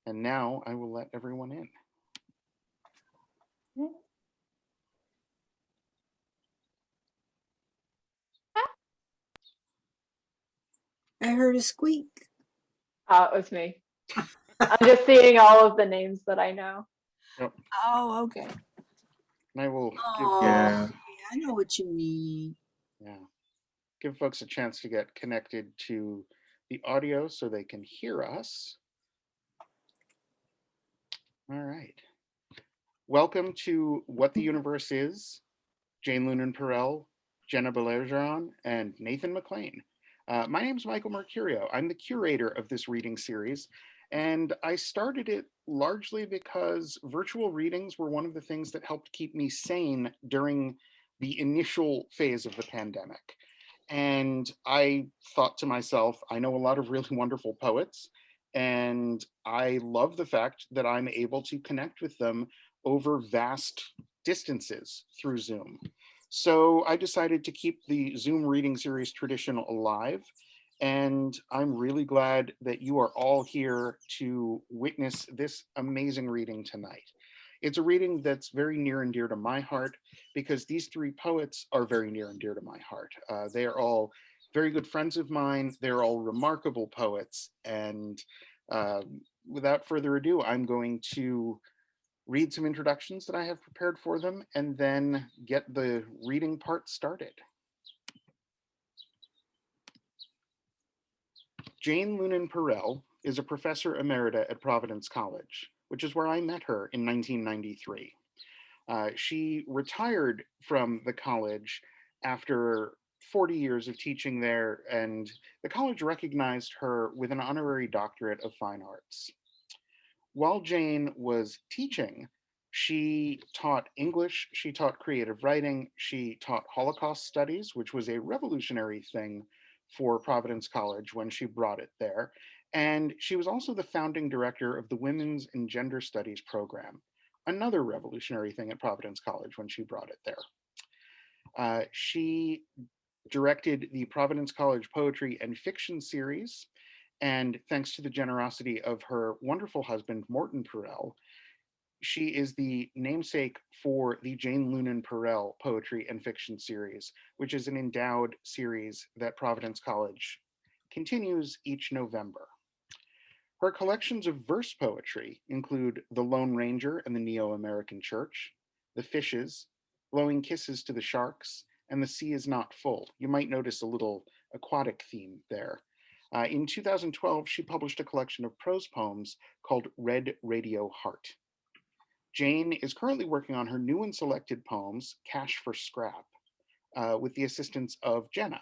And now I will let everyone in. I heard a squeak. It was me. I'm just seeing all of the names that I know. Yep. Oh, okay. And I will give Oh, I know what you mean. give folks a chance to get connected to the audio so they can hear us. All right. Welcome to What the Universe Is, Jane Lunin Perel, Jenna Baillargeon, and Nathan McClain. My name is Michael Mercurio. I'm the curator of this reading series, and I started it largely because virtual readings were one of the things that helped keep me sane during the initial phase of the pandemic. And I thought to myself, I know a lot of really wonderful poets, and I love the fact that I'm able to connect with them over vast distances through Zoom. So I decided to keep the Zoom reading series tradition alive. And I'm really glad that you are all here to witness this amazing reading tonight. It's a reading that's very near and dear to my heart because these three poets are very near and dear to my heart. They are all very good friends of mine. They're all remarkable poets. And without further ado, I'm going to read some introductions that I have prepared for them, and then get the reading part started. Jane Lunin Perel is a professor emerita at Providence College, which is where I met her in 1993. She retired from the college after 40 years of teaching there, and the college recognized her with an honorary doctorate of fine arts. While Jane was teaching, she taught English, she taught creative writing, she taught Holocaust Studies, which was a revolutionary thing for Providence College when she brought it there. And she was also the founding director of the Women's and Gender Studies program, another revolutionary thing at Providence College when she brought it there. She directed the Providence College Poetry and Fiction series, and thanks to the generosity of her wonderful husband, Morton Perel, she is the namesake for the Jane Lunin Perel Poetry and Fiction series, which is an endowed series that Providence College continues each November. Her collections of verse poetry include The Lone Ranger and the Neo-American Church, The Fishes, Blowing Kisses to the Sharks, and The Sea is Not Full. You might notice a little aquatic theme there. In 2012, she published a collection of prose poems called Red Radio Heart. Jane is currently working on her new and selected poems, Cash for Scrap, with the assistance of Jenna.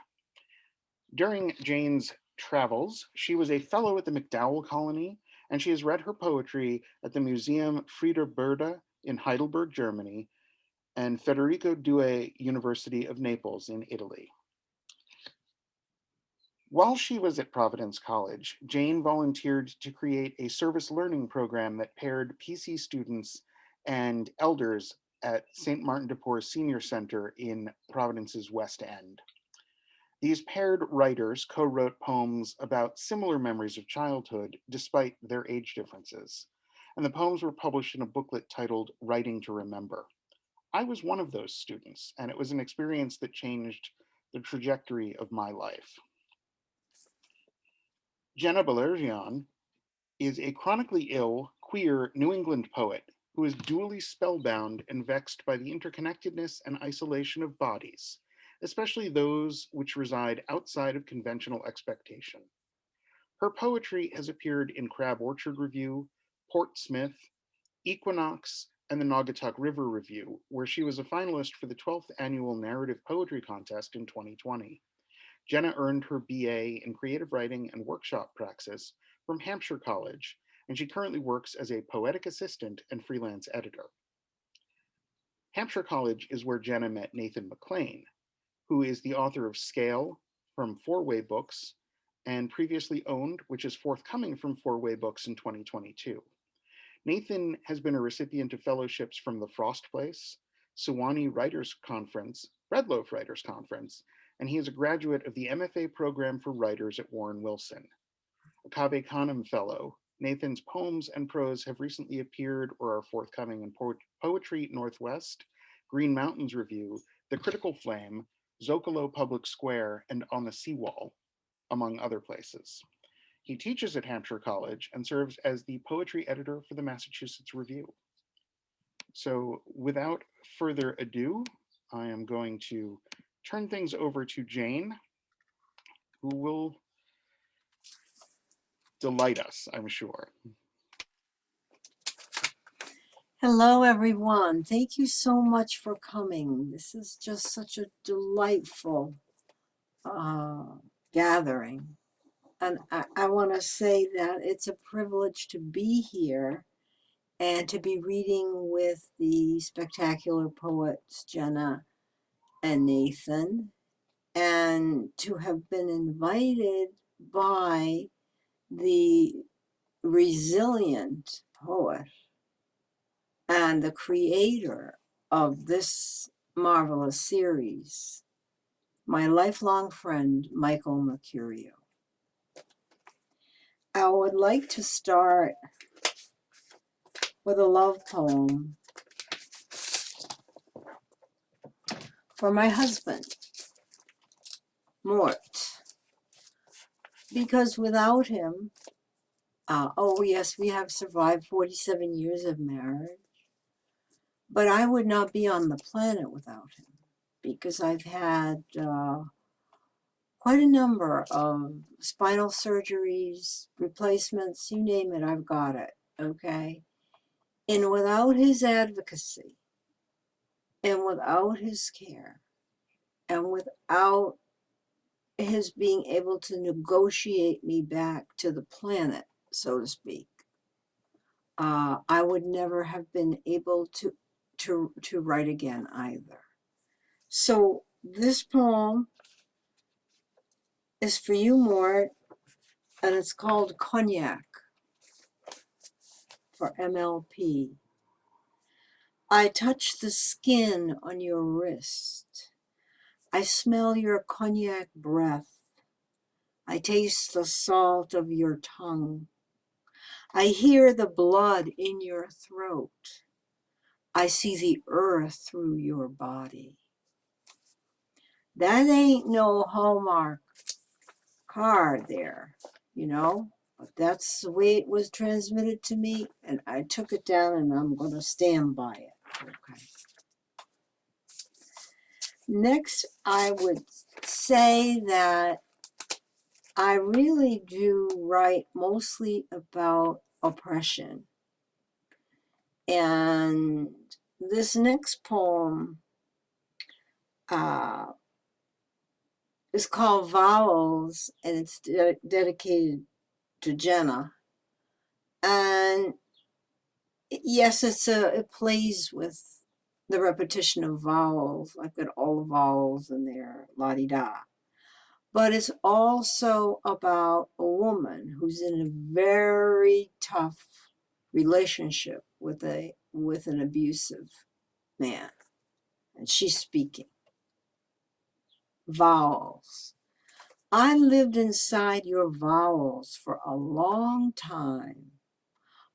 During Jane's travels, she was a fellow at the MacDowell Colony, and she has read her poetry at the Museum Frieder Burda in Heidelberg, Germany, and Federico University of Naples in Italy. While she was at Providence College, Jane volunteered to create a service learning program that paired PC students and elders at St. Martin de Porres Senior Center in Providence's West End. These paired writers co-wrote poems about similar memories of childhood despite their age differences. And the poems were published in a booklet titled Writing to Remember. I was one of those students, and it was an experience that changed the trajectory of my life. Jenna Baillargeon is a chronically ill, queer New England poet who is dually spellbound and vexed by the interconnectedness and isolation of bodies, especially those which reside outside of conventional expectation. Her poetry has appeared in Crab Orchard Review, Port Smith, Equinox, and the Naugatuck River Review, where she was a finalist for the 12th Annual Narrative Poetry Contest in 2020. Jenna earned her BA in Creative Writing and Workshop Praxis from Hampshire College, and she currently works as a poetic assistant and freelance editor. Hampshire College is where Jenna met Nathan McClain, who is the author of Scale from Four Way Books and Previously Owned, which is forthcoming from Four Way Books in 2022. Nathan has been a recipient of fellowships from the Frost Place, Sewanee Writers Conference, Red Loaf Writers Conference, and he is a graduate of the MFA program for writers at Warren Wilson, a Cave Canem Fellow Nathan's poems and prose have recently appeared or are forthcoming in Poetry Northwest, Green Mountains Review, The Critical Flame, Zocalo Public Square, and On the Seawall, among other places. He teaches at Hampshire College and serves as the poetry editor for the Massachusetts Review. So without further ado, I am going to turn things over to Jane, who will delight us, I'm sure. Hello, everyone. Thank you so much for coming. This is just such a delightful gathering. And I want to say that it's a privilege to be here and to be reading with the spectacular poets Jenna and Nathan, and to have been invited by the resilient poet and the creator of this marvelous series, my lifelong friend, Michael Mercurio. I would like to start with a love poem for my husband, Mort, because without him, oh yes, we have survived 47 years of marriage, but I would not be on the planet without him, because I've had quite a number of spinal surgeries, replacements, you name it, I've got it, okay? And without his advocacy, and without his care, and without his being able to negotiate me back to the planet, so to speak, I would never have been able to write again either. So this poem is for you, Mort, and it's called Cognac for MLP. I touch the skin on your wrist. I smell your cognac breath. I taste the salt of your tongue. I hear the blood in your throat. I see the earth through your body. That ain't no Hallmark card there, you know, but that's the way it was transmitted to me, and I took it down and I'm going to stand by it. Okay. Next, I would say that I really do write mostly about oppression. And this next poem is called Vowels, and it's dedicated to Jenna. And yes, it plays with the repetition of vowels. I've got all the vowels in there, la-di-da. But it's also about a woman who's in a very tough relationship with an abusive man, and she's speaking. Vowels. I lived inside your vowels for a long time,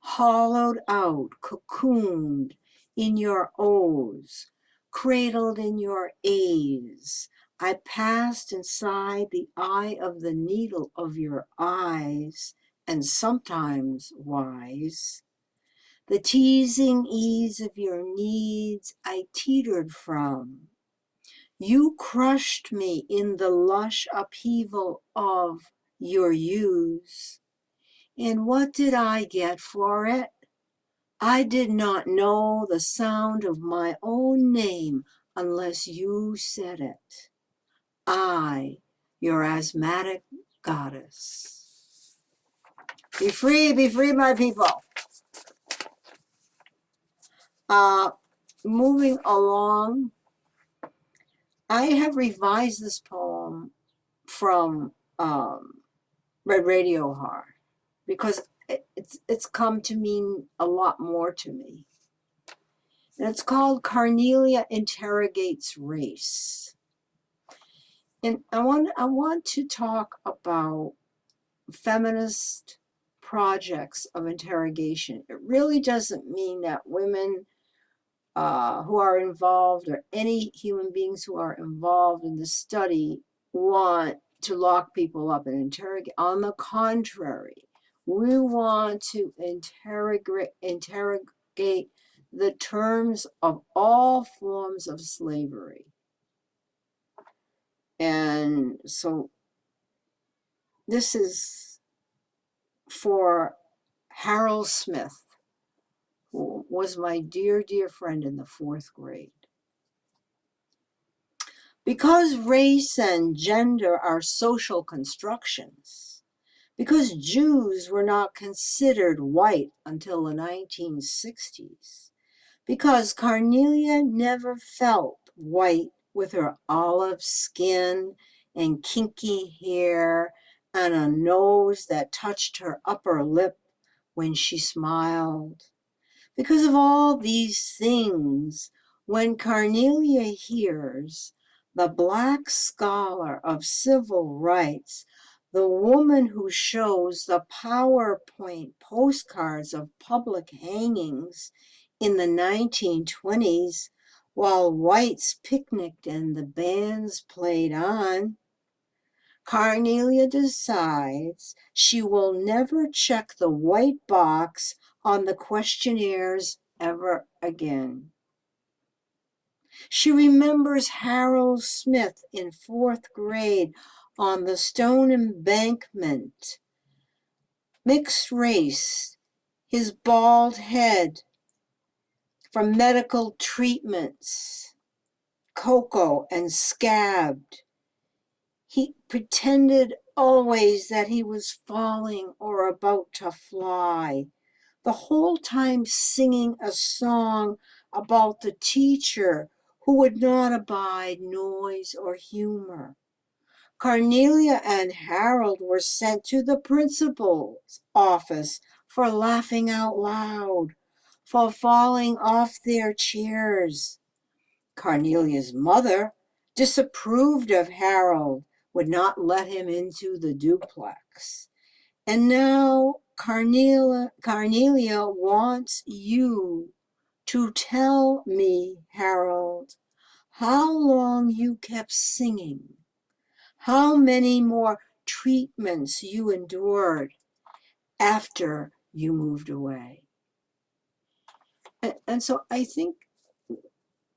hollowed out, cocooned in your O's, cradled in your A's. I passed inside the eye of the needle of your eyes, and sometimes wise. The teasing ease of your needs I teetered from. You crushed me in the lush upheaval of your use. And what did I get for it? I did not know the sound of my own name unless you said it. I, your asthmatic goddess. Be free, my people. Moving along, I have revised this poem from Red Radio Heart because it's come to mean a lot more to me. And it's called Carnelia Interrogates Race. And I want to talk about feminist projects of interrogation. It really doesn't mean that women who are involved, or any human beings who are involved in the study, want to lock people up and interrogate. On the contrary, we want to interrogate the terms of all forms of slavery. And so this is for Harold Smith, who was my dear, dear friend in the 4th grade. Because race and gender are social constructions, because Jews were not considered white until the 1960s, because Cornelia never felt white with her olive skin and kinky hair and a nose that touched her upper lip when she smiled. Because of all these things, when Cornelia hears the Black scholar of civil rights, the woman who shows the PowerPoint postcards of public hangings in the 1920s while whites picnicked and the bands played on, Cornelia decides she will never check the white box on the questionnaires ever again. She remembers Harold Smith in 4th grade on the stone embankment, mixed race, his bald head from medical treatments, cocoa and scabbed. He pretended always that he was falling or about to fly, the whole time singing a song about the teacher who would not abide noise or humor. Cornelia and Harold were sent to the principal's office for laughing out loud, for falling off their chairs. Cornelia's mother disapproved of Harold, would not let him into the duplex. And now Cornelia wants you to tell me, Harold, how long you kept singing, how many more treatments you endured after you moved away. And so I think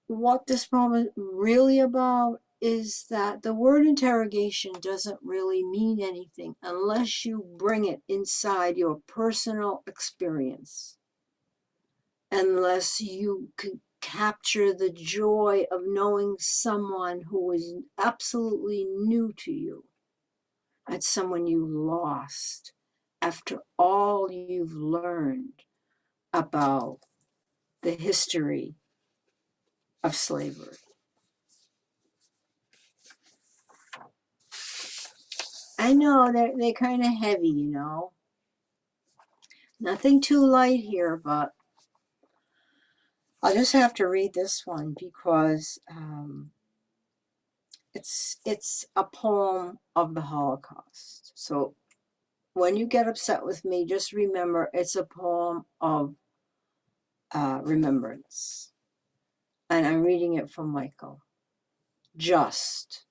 what this poem is really about is that the word interrogation doesn't really mean anything unless you bring it inside your personal experience, unless you can capture the joy of knowing someone who is absolutely new to you and someone you lost after all you've learned about the history of slavery. I know they're kind of heavy, you know. Nothing too light here, but I'll just have to read this one because it's a poem of the Holocaust. So when you get upset with me, just remember it's a poem of remembrance. And I'm reading it from Michael. Just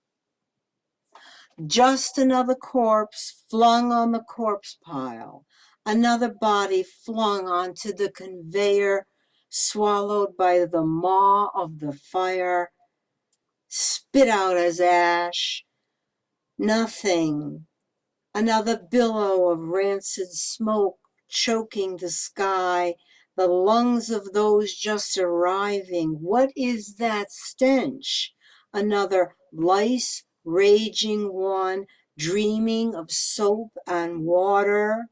another corpse flung on the corpse pile, another body flung onto the conveyor, swallowed by the maw of the fire, spit out as ash. Nothing. Another billow of rancid smoke choking the sky, the lungs of those just arriving. What is that stench? Another lice raging one, dreaming of soap and water,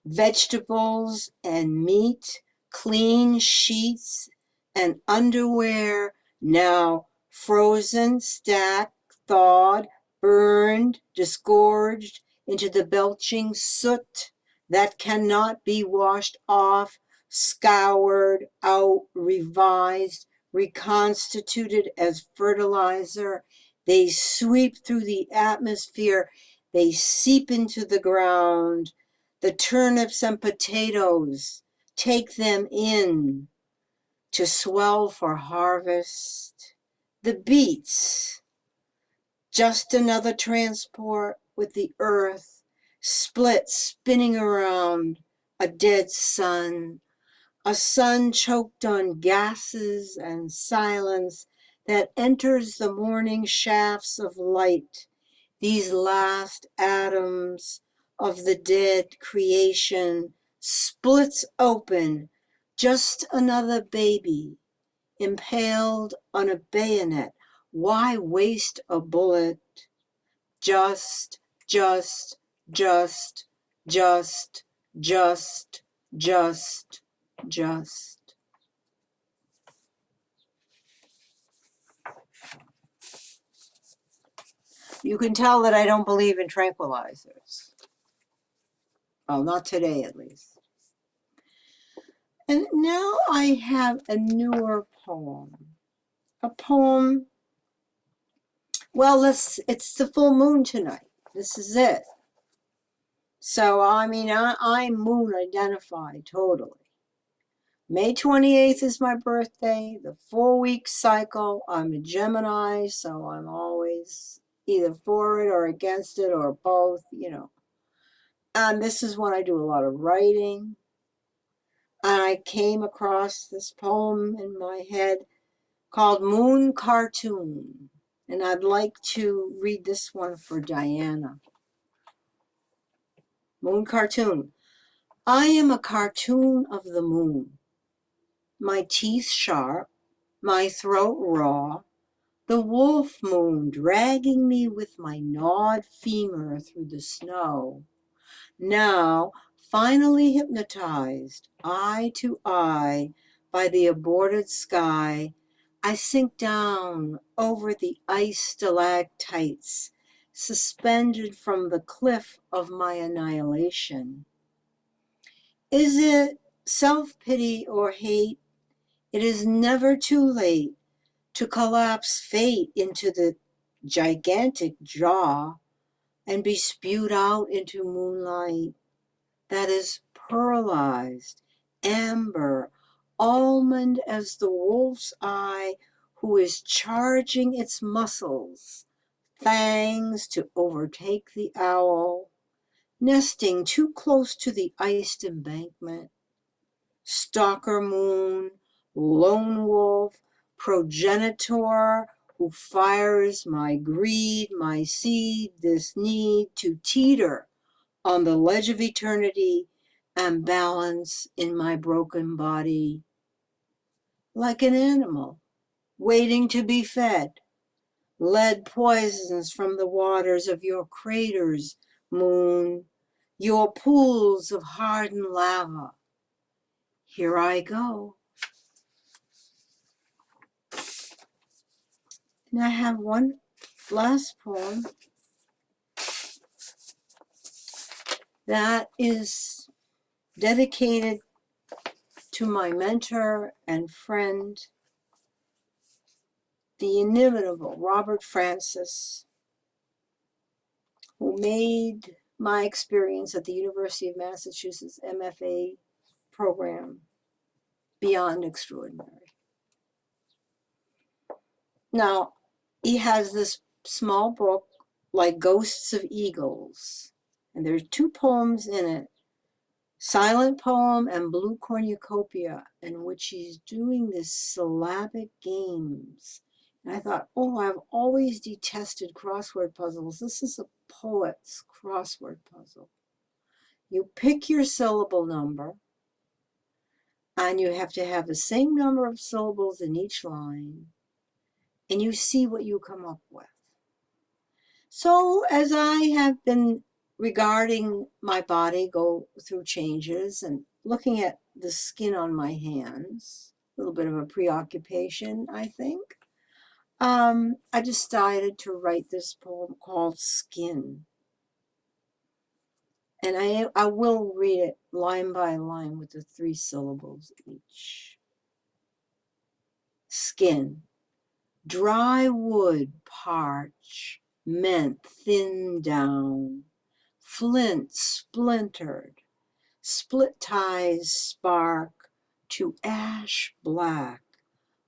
vegetables and meat, clean sheets and underwear, now frozen, stacked, thawed, burned, disgorged into the belching soot that cannot be washed off, scoured out, revised, reconstituted as fertilizer. They sweep through the atmosphere They seep into the ground. The turnips and potatoes take them in to swell for harvest. The beets, just another transport with the earth, split, spinning around a dead sun, a sun choked on gases and silence that enters the morning shafts of light, these last atoms of the dead creation, splits open, just another baby, impaled on a bayonet. Why waste a bullet? Just, just, just, just, just, just, just. You can tell that I don't believe in tranquilizers. Well, not today at least. And now I have a newer poem. A poem, well, it's the full moon tonight. This is it. So, I mean, I'm moon identified totally. May 28th is my birthday, the 4-week cycle. I'm a Gemini, so I'm always either for it or against it or both, you know. And this is when I do a lot of writing. And I came across this poem in my head called Moon Cartoon. And I'd like to read this one for Diana. Moon Cartoon. I am a cartoon of the moon. My teeth sharp, my throat raw, the wolf moon dragging me with my gnawed femur through the snow. Now, finally hypnotized, eye to eye, by the aborted sky, I sink down over the ice stalactites, suspended from the cliff of my annihilation. Is it self-pity or hate? It is never too late to collapse fate into the gigantic jaw and be spewed out into moonlight that is pearlized, amber, almond as the wolf's eye who is charging its muscles, fangs to overtake the owl, nesting too close to the iced embankment. Stalker moon, lone wolf, progenitor who fires my greed, my seed, this need to teeter on the ledge of eternity and balance in my broken body. Like an animal waiting to be fed, lead poisons from the waters of your craters, moon, your pools of hardened lava. Here I go. And I have one last poem that is dedicated to my mentor and friend, the inimitable Robert Francis, who made my experience at the University of Massachusetts MFA program beyond extraordinary. Now, he has this small book like Ghosts of Eagles, and there's 2 poems in it, Silent Poem and Blue Cornucopia, in which he's doing this syllabic games. And I thought, oh, I've always detested crossword puzzles. This is a poet's crossword puzzle. You pick your syllable number, and you have to have the same number of syllables in each line, and you see what you come up with. So as I have been regarding my body go through changes and looking at the skin on my hands, a little bit of a preoccupation, I think, I decided to write this poem called Skin. And I will read it line by line with the 3 syllables each. Skin. Dry wood parch, meant thinned down, flint splintered, split ties spark to ash black,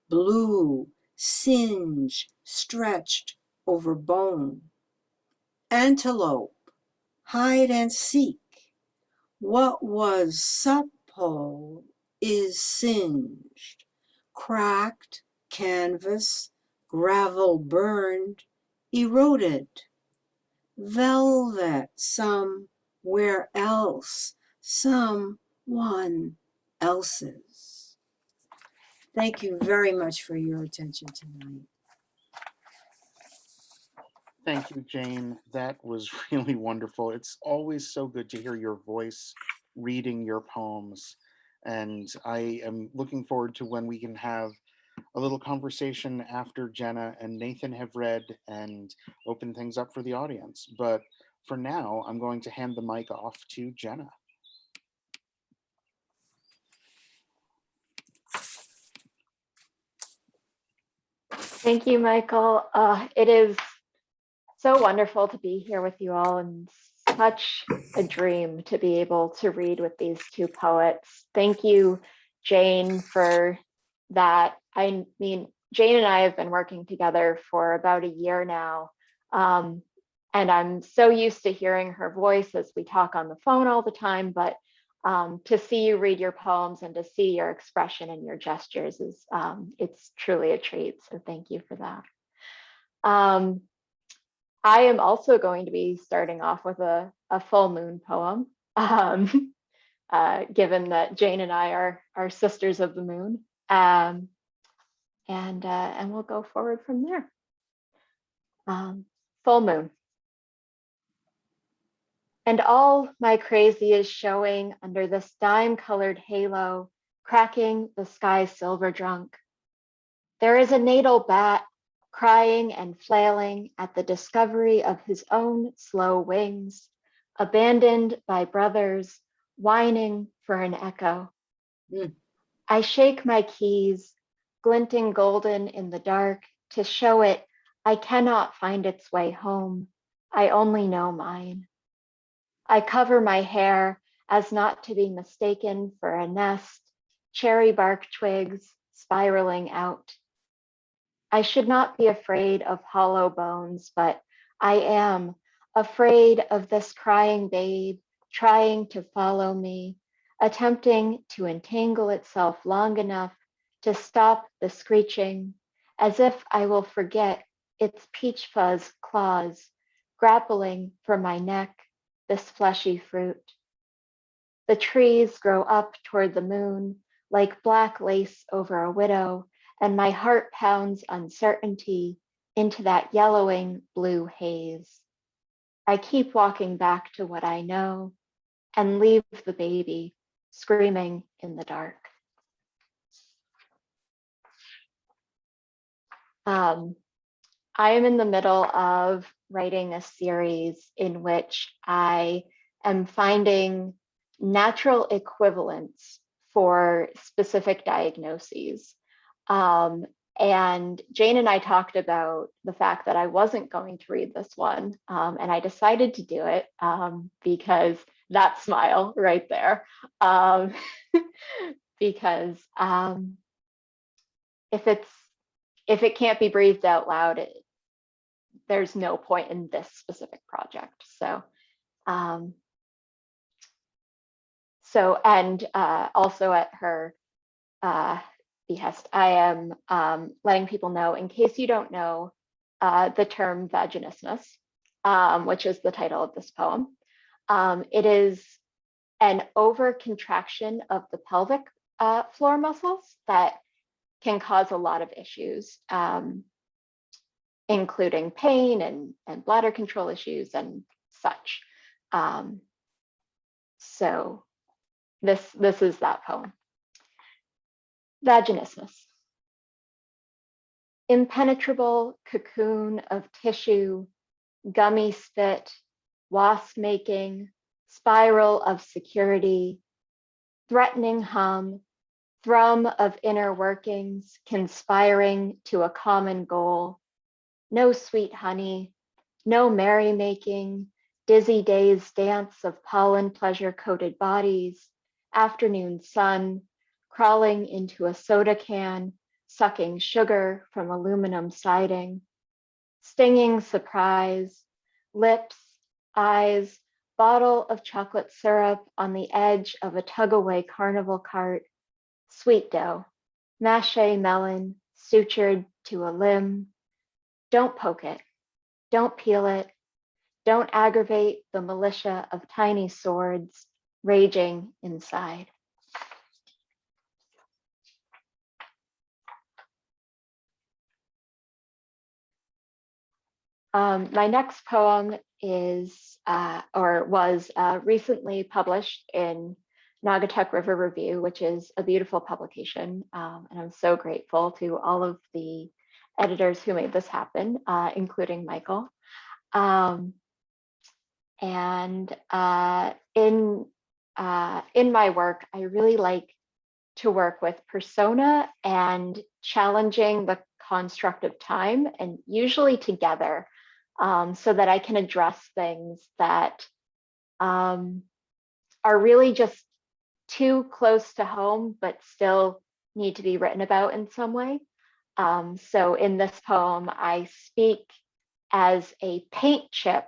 blue singe stretched over bone. Antelope, hide and seek, what was supple is singed, cracked canvas, gravel burned, eroded, velvet somewhere else, someone else's. Thank you very much for your attention tonight. Thank you, Jane. That was really wonderful. It's always so good to hear your voice reading your poems. And I am looking forward to when we can have a little conversation after Jenna and Nathan have read and open things up for the audience. But for now, I'm going to hand the mic off to Jenna. Thank you, Michael. It is so wonderful to be here with you all, and such a dream to be able to read with these two poets. Thank you, Jane, for that. I mean, Jane and I have been working together for about a year now. And I'm so used to hearing her voice as we talk on the phone all the time, but to see you read your poems and to see your expression and your gestures is, it's truly a treat. So thank you for that. I am also going to be starting off with a full moon poem, given that Jane and I are sisters of the moon, and we'll go forward from there. Full moon. And all my crazy is showing under this dime-colored halo, cracking the sky silver drunk. There is a natal bat crying and flailing at the discovery of his own slow wings, abandoned by brothers, whining for an echo. I shake my keys, glinting golden in the dark, to show it I cannot find its way home. I only know mine. I cover my hair as not to be mistaken for a nest, cherry bark twigs spiraling out. I should not be afraid of hollow bones, but I am afraid of this crying babe trying to follow me, attempting to entangle itself long enough to stop the screeching, as if I will forget its peach fuzz claws, grappling for my neck, this fleshy fruit. The trees grow up toward the moon like black lace over a widow, and my heart pounds uncertainty into that yellowing blue haze. I keep walking back to what I know and leave the baby screaming in the dark. I am in the middle of writing a series in which I am finding natural equivalents for specific diagnoses. And Jane and I talked about the fact that I wasn't going to read this one, and I decided to do it because that smile right there, because if it can't be breathed out loud, there's no point in this specific project. So, and also at her behest, I am letting people know, in case you don't know, the term vaginismus, which is the title of this poem. It is an overcontraction of the pelvic floor muscles that can cause a lot of issues, including pain and bladder control issues and such. So this is that poem. Vaginismus. Impenetrable cocoon of tissue, gummy spit, wasp making, spiral of security, threatening hum, thrum of inner workings conspiring to a common goal. No sweet honey, No merrymaking, dizzy days dance of pollen pleasure-coated bodies, afternoon sun, crawling into a soda can, sucking sugar from aluminum siding, stinging surprise, lips, eyes, bottle of chocolate syrup on the edge of a tug-away carnival cart, sweet dough, mache melon sutured to a limb. Don't poke it, don't peel it, don't aggravate the militia of tiny swords raging inside. My next poem is, or was recently published in Naugatuck River Review, which is a beautiful publication. And I'm so grateful to all of the editors who made this happen, including Michael. And in my work, I really like to work with persona and challenging the construct of time, and usually together, so that I can address things that are really just too close to home, but still need to be written about in some way. So in this poem, I speak as a paint chip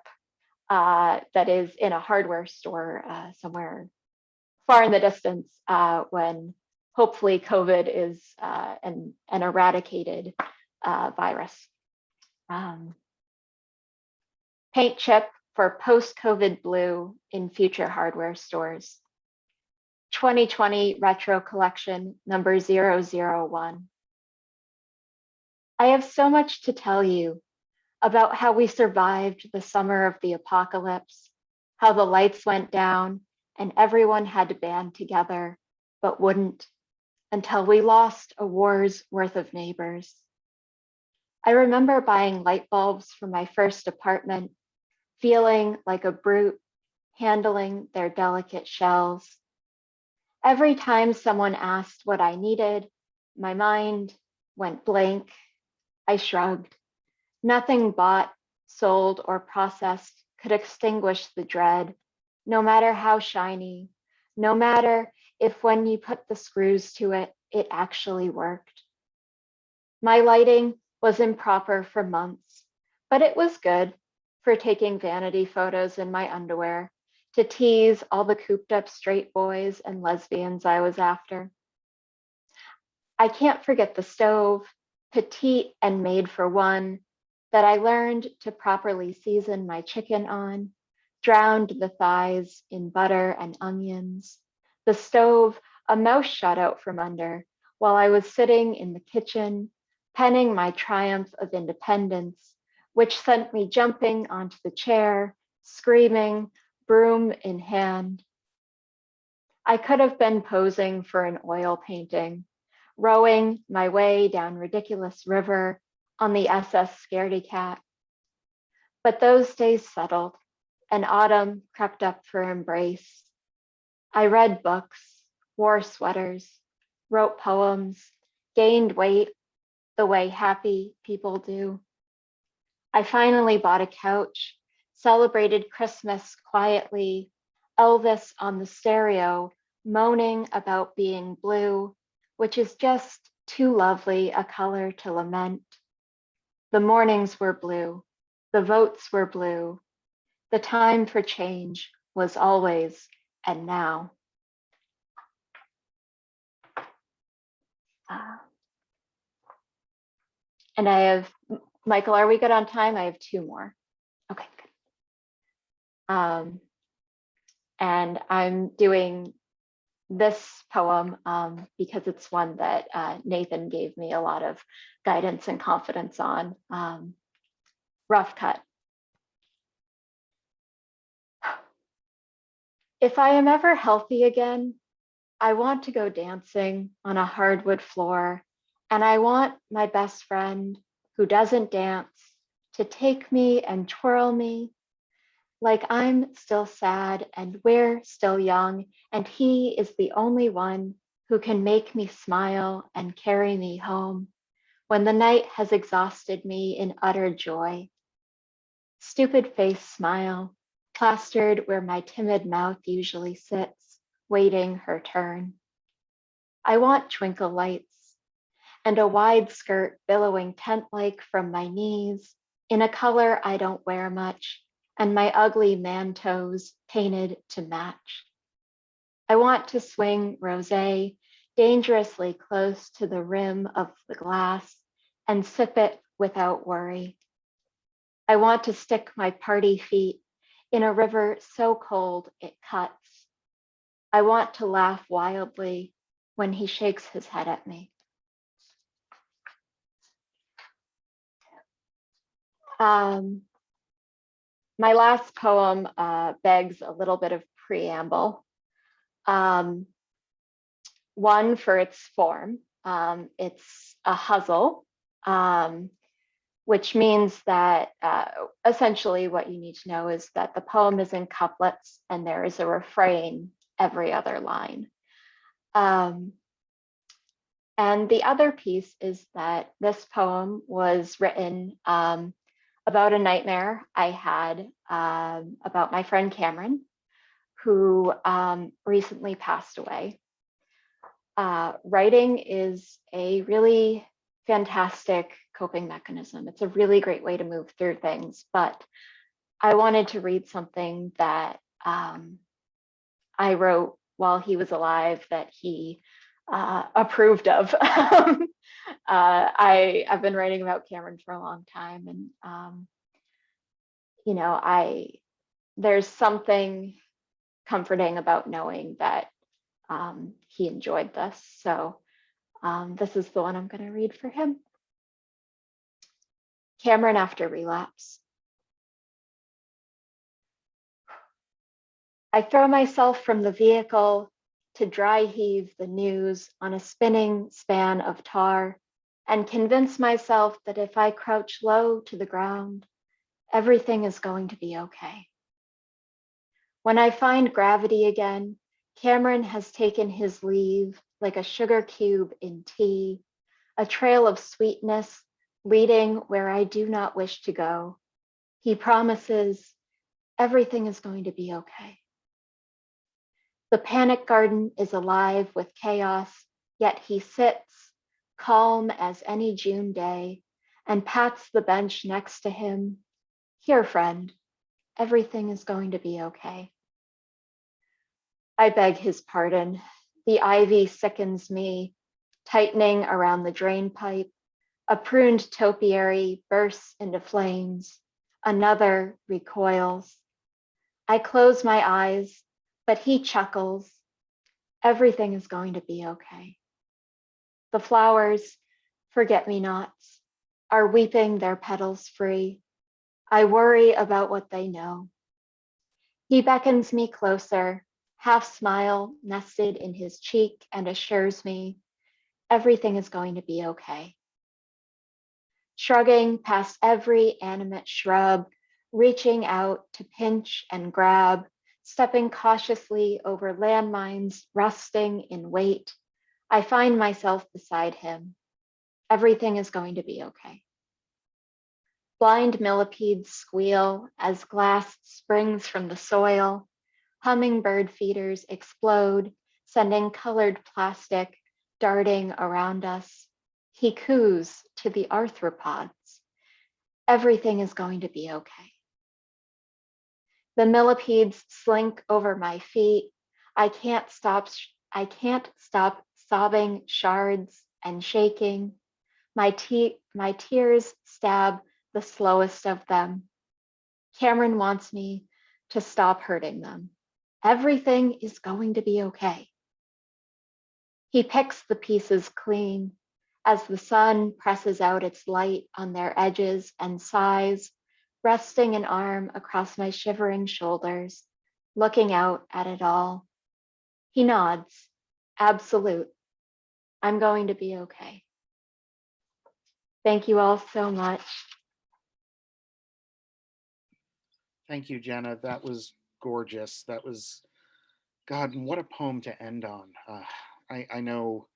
that is in a hardware store somewhere far in the distance when hopefully COVID is an eradicated virus. Paint chip for post-COVID blue in future hardware stores. 2020 retro collection number 001. I have so much to tell you about how we survived the summer of the apocalypse, how the lights went down and everyone had to band together, but wouldn't until we lost a war's worth of neighbors. I remember buying light bulbs for my first apartment, feeling like a brute handling their delicate shells. Every time someone asked what I needed, my mind went blank. I shrugged. Nothing bought, sold, or processed could extinguish the dread, no matter how shiny, no matter if when you put the screws to it, it actually worked. My lighting was improper for months, but it was good for taking vanity photos in my underwear to tease all the cooped up straight boys and lesbians I was after. I can't forget the stove, petite and made for one, that I learned to properly season my chicken on, drowned the thighs in butter and onions. The stove, a mouse shot out from under, while I was sitting in the kitchen, penning my triumph of independence, which sent me jumping onto the chair, screaming, broom in hand. I could have been posing for an oil painting, rowing my way down ridiculous river on the SS Scaredy Cat. But those days settled, and autumn crept up for embrace. I read books, wore sweaters, wrote poems, gained weight the way happy people do. I finally bought a couch, celebrated Christmas quietly, Elvis on the stereo, moaning about being blue, which is just too lovely a color to lament. The mornings were blue, the votes were blue, the time for change was always and now. And I have, Michael, are we good on time? I have two more. Okay, good. And I'm doing this poem because it's one that Nathan gave me a lot of guidance and confidence on. Rough cut. If I am ever healthy again, I want to go dancing on a hardwood floor, and I want my best friend who doesn't dance to take me and twirl me like I'm still sad and we're still young, and he is the only one who can make me smile and carry me home when the night has exhausted me in utter joy. stupid face smile, plastered where my timid mouth usually sits, waiting her turn. I want twinkle lights and a wide skirt billowing tent-like from my knees in a color I don't wear much, and my ugly man toes painted to match. I want to swing rosé dangerously close to the rim of the glass and sip it without worry. I want to stick my party feet in a river so cold it cuts. I want to laugh wildly when he shakes his head at me. My last poem begs a little bit of preamble. One, for its form. It's a huzzle, which means that essentially what you need to know is that the poem is in couplets and there is a refrain every other line. And the other piece is that this poem was written about a nightmare I had about my friend Cameron, who recently passed away. Writing is a really fantastic coping mechanism. It's a really great way to move through things, but I wanted to read something that I wrote while he was alive that he approved of. I've been writing about Cameron for a long time, and there's something comforting about knowing that he enjoyed this. So this is the one I'm going to read for him. Cameron after relapse. I throw myself from the vehicle to dry heave the news on a spinning span of tar and convince myself that if I crouch low to the ground, everything is going to be okay. When I find gravity again, Cameron has taken his leave like a sugar cube in tea, a trail of sweetness leading where I do not wish to go. He promises everything is going to be okay. The panic garden is alive with chaos, yet he sits, calm as any June day, and pats the bench next to him. Here, friend, everything is going to be okay. I beg his pardon. The ivy sickens me, tightening around the drain pipe. A pruned topiary bursts into flames. Another recoils. I close my eyes, but he chuckles. Everything is going to be okay. The flowers, forget-me-nots, are weeping their petals free. I worry about what they know. He beckons me closer, half smile nested in his cheek, and assures me everything is going to be okay. Shrugging past every animate shrub, reaching out to pinch and grab, stepping cautiously over landmines rusting in weight, I find myself beside him. Everything is going to be okay. Blind millipedes squeal as glass springs from the soil. Hummingbird feeders explode, sending colored plastic darting around us. He coos to the arthropods. Everything is going to be okay. The millipedes slink over my feet. I can't stop sobbing shards and shaking. My tears stab the slowest of them. Cameron wants me to stop hurting them. Everything is going to be okay. He picks the pieces clean as the sun presses out its light on their edges and sighs, resting an arm across my shivering shoulders, looking out at it all. He nods, absolute. I'm going to be okay. Thank you all so much. Thank you, Jenna. That was gorgeous. That was, God, what a poem to end on. I know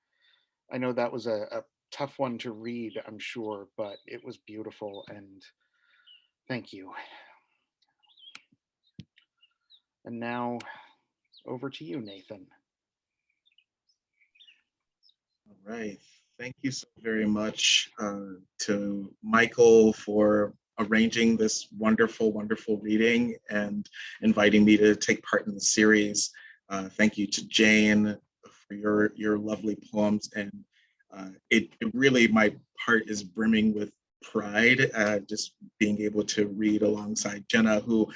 that was a tough one to read, I'm sure, but it was beautiful, and thank you. And now over to you, Nathan. All right. Thank you so very much to Michael for arranging this wonderful, wonderful reading and inviting me to take part in the series. Thank you to Jane for your lovely poems. And it really, my heart is brimming with pride, just being able to read alongside Jenna, who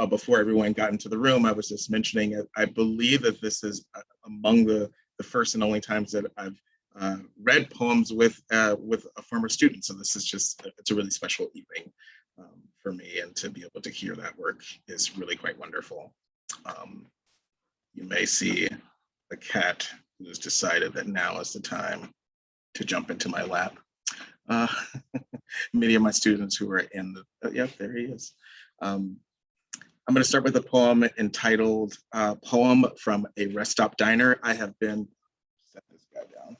before everyone got into the room, I was just mentioning, I believe that this is among the first and only times that I've read poems with a former student. So this is just, it's a really special evening for me, and to be able to hear that work is really quite wonderful. You may see a cat who's decided that now is the time to jump into my lap. Many of my students who are in the, yep, there he is. I'm going to start with a poem entitled Poem from a Rest Stop Diner. I have been, set this guy down.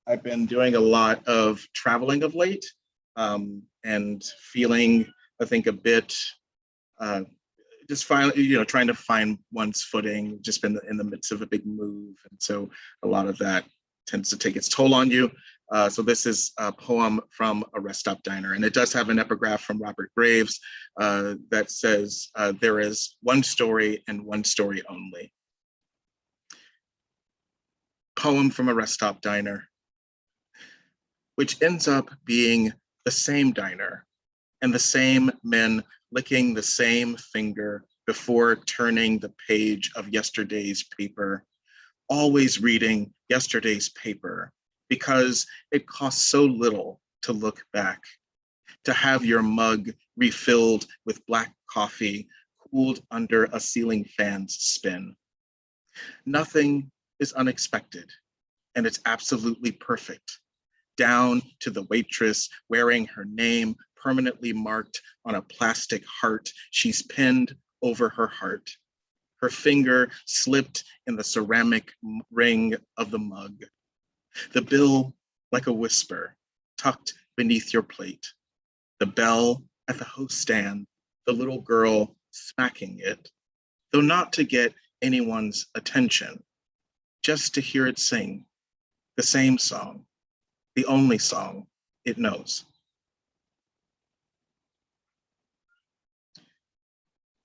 I've been doing a lot of traveling of late and feeling, I think, a bit just finally, trying to find one's footing, just been in the midst of a big move. And so a lot of that tends to take its toll on you. So this is a poem from a rest stop diner, and it does have an epigraph from Robert Graves that says, there is one story and one story only. Poem from a rest stop diner, which ends up being the same diner and the same men licking the same finger before turning the page of yesterday's paper, always reading yesterday's paper because it costs so little to look back, to have your mug refilled with black coffee cooled under a ceiling fan's spin. Nothing is unexpected, and it's absolutely perfect, down to the waitress wearing her name permanently marked on a plastic heart she's pinned over her heart. Her finger slipped in the ceramic ring of the mug. The bill like a whisper, tucked beneath your plate. The bell at the host stand, the little girl smacking it, though not to get anyone's attention, just to hear it sing the same song, the only song it knows.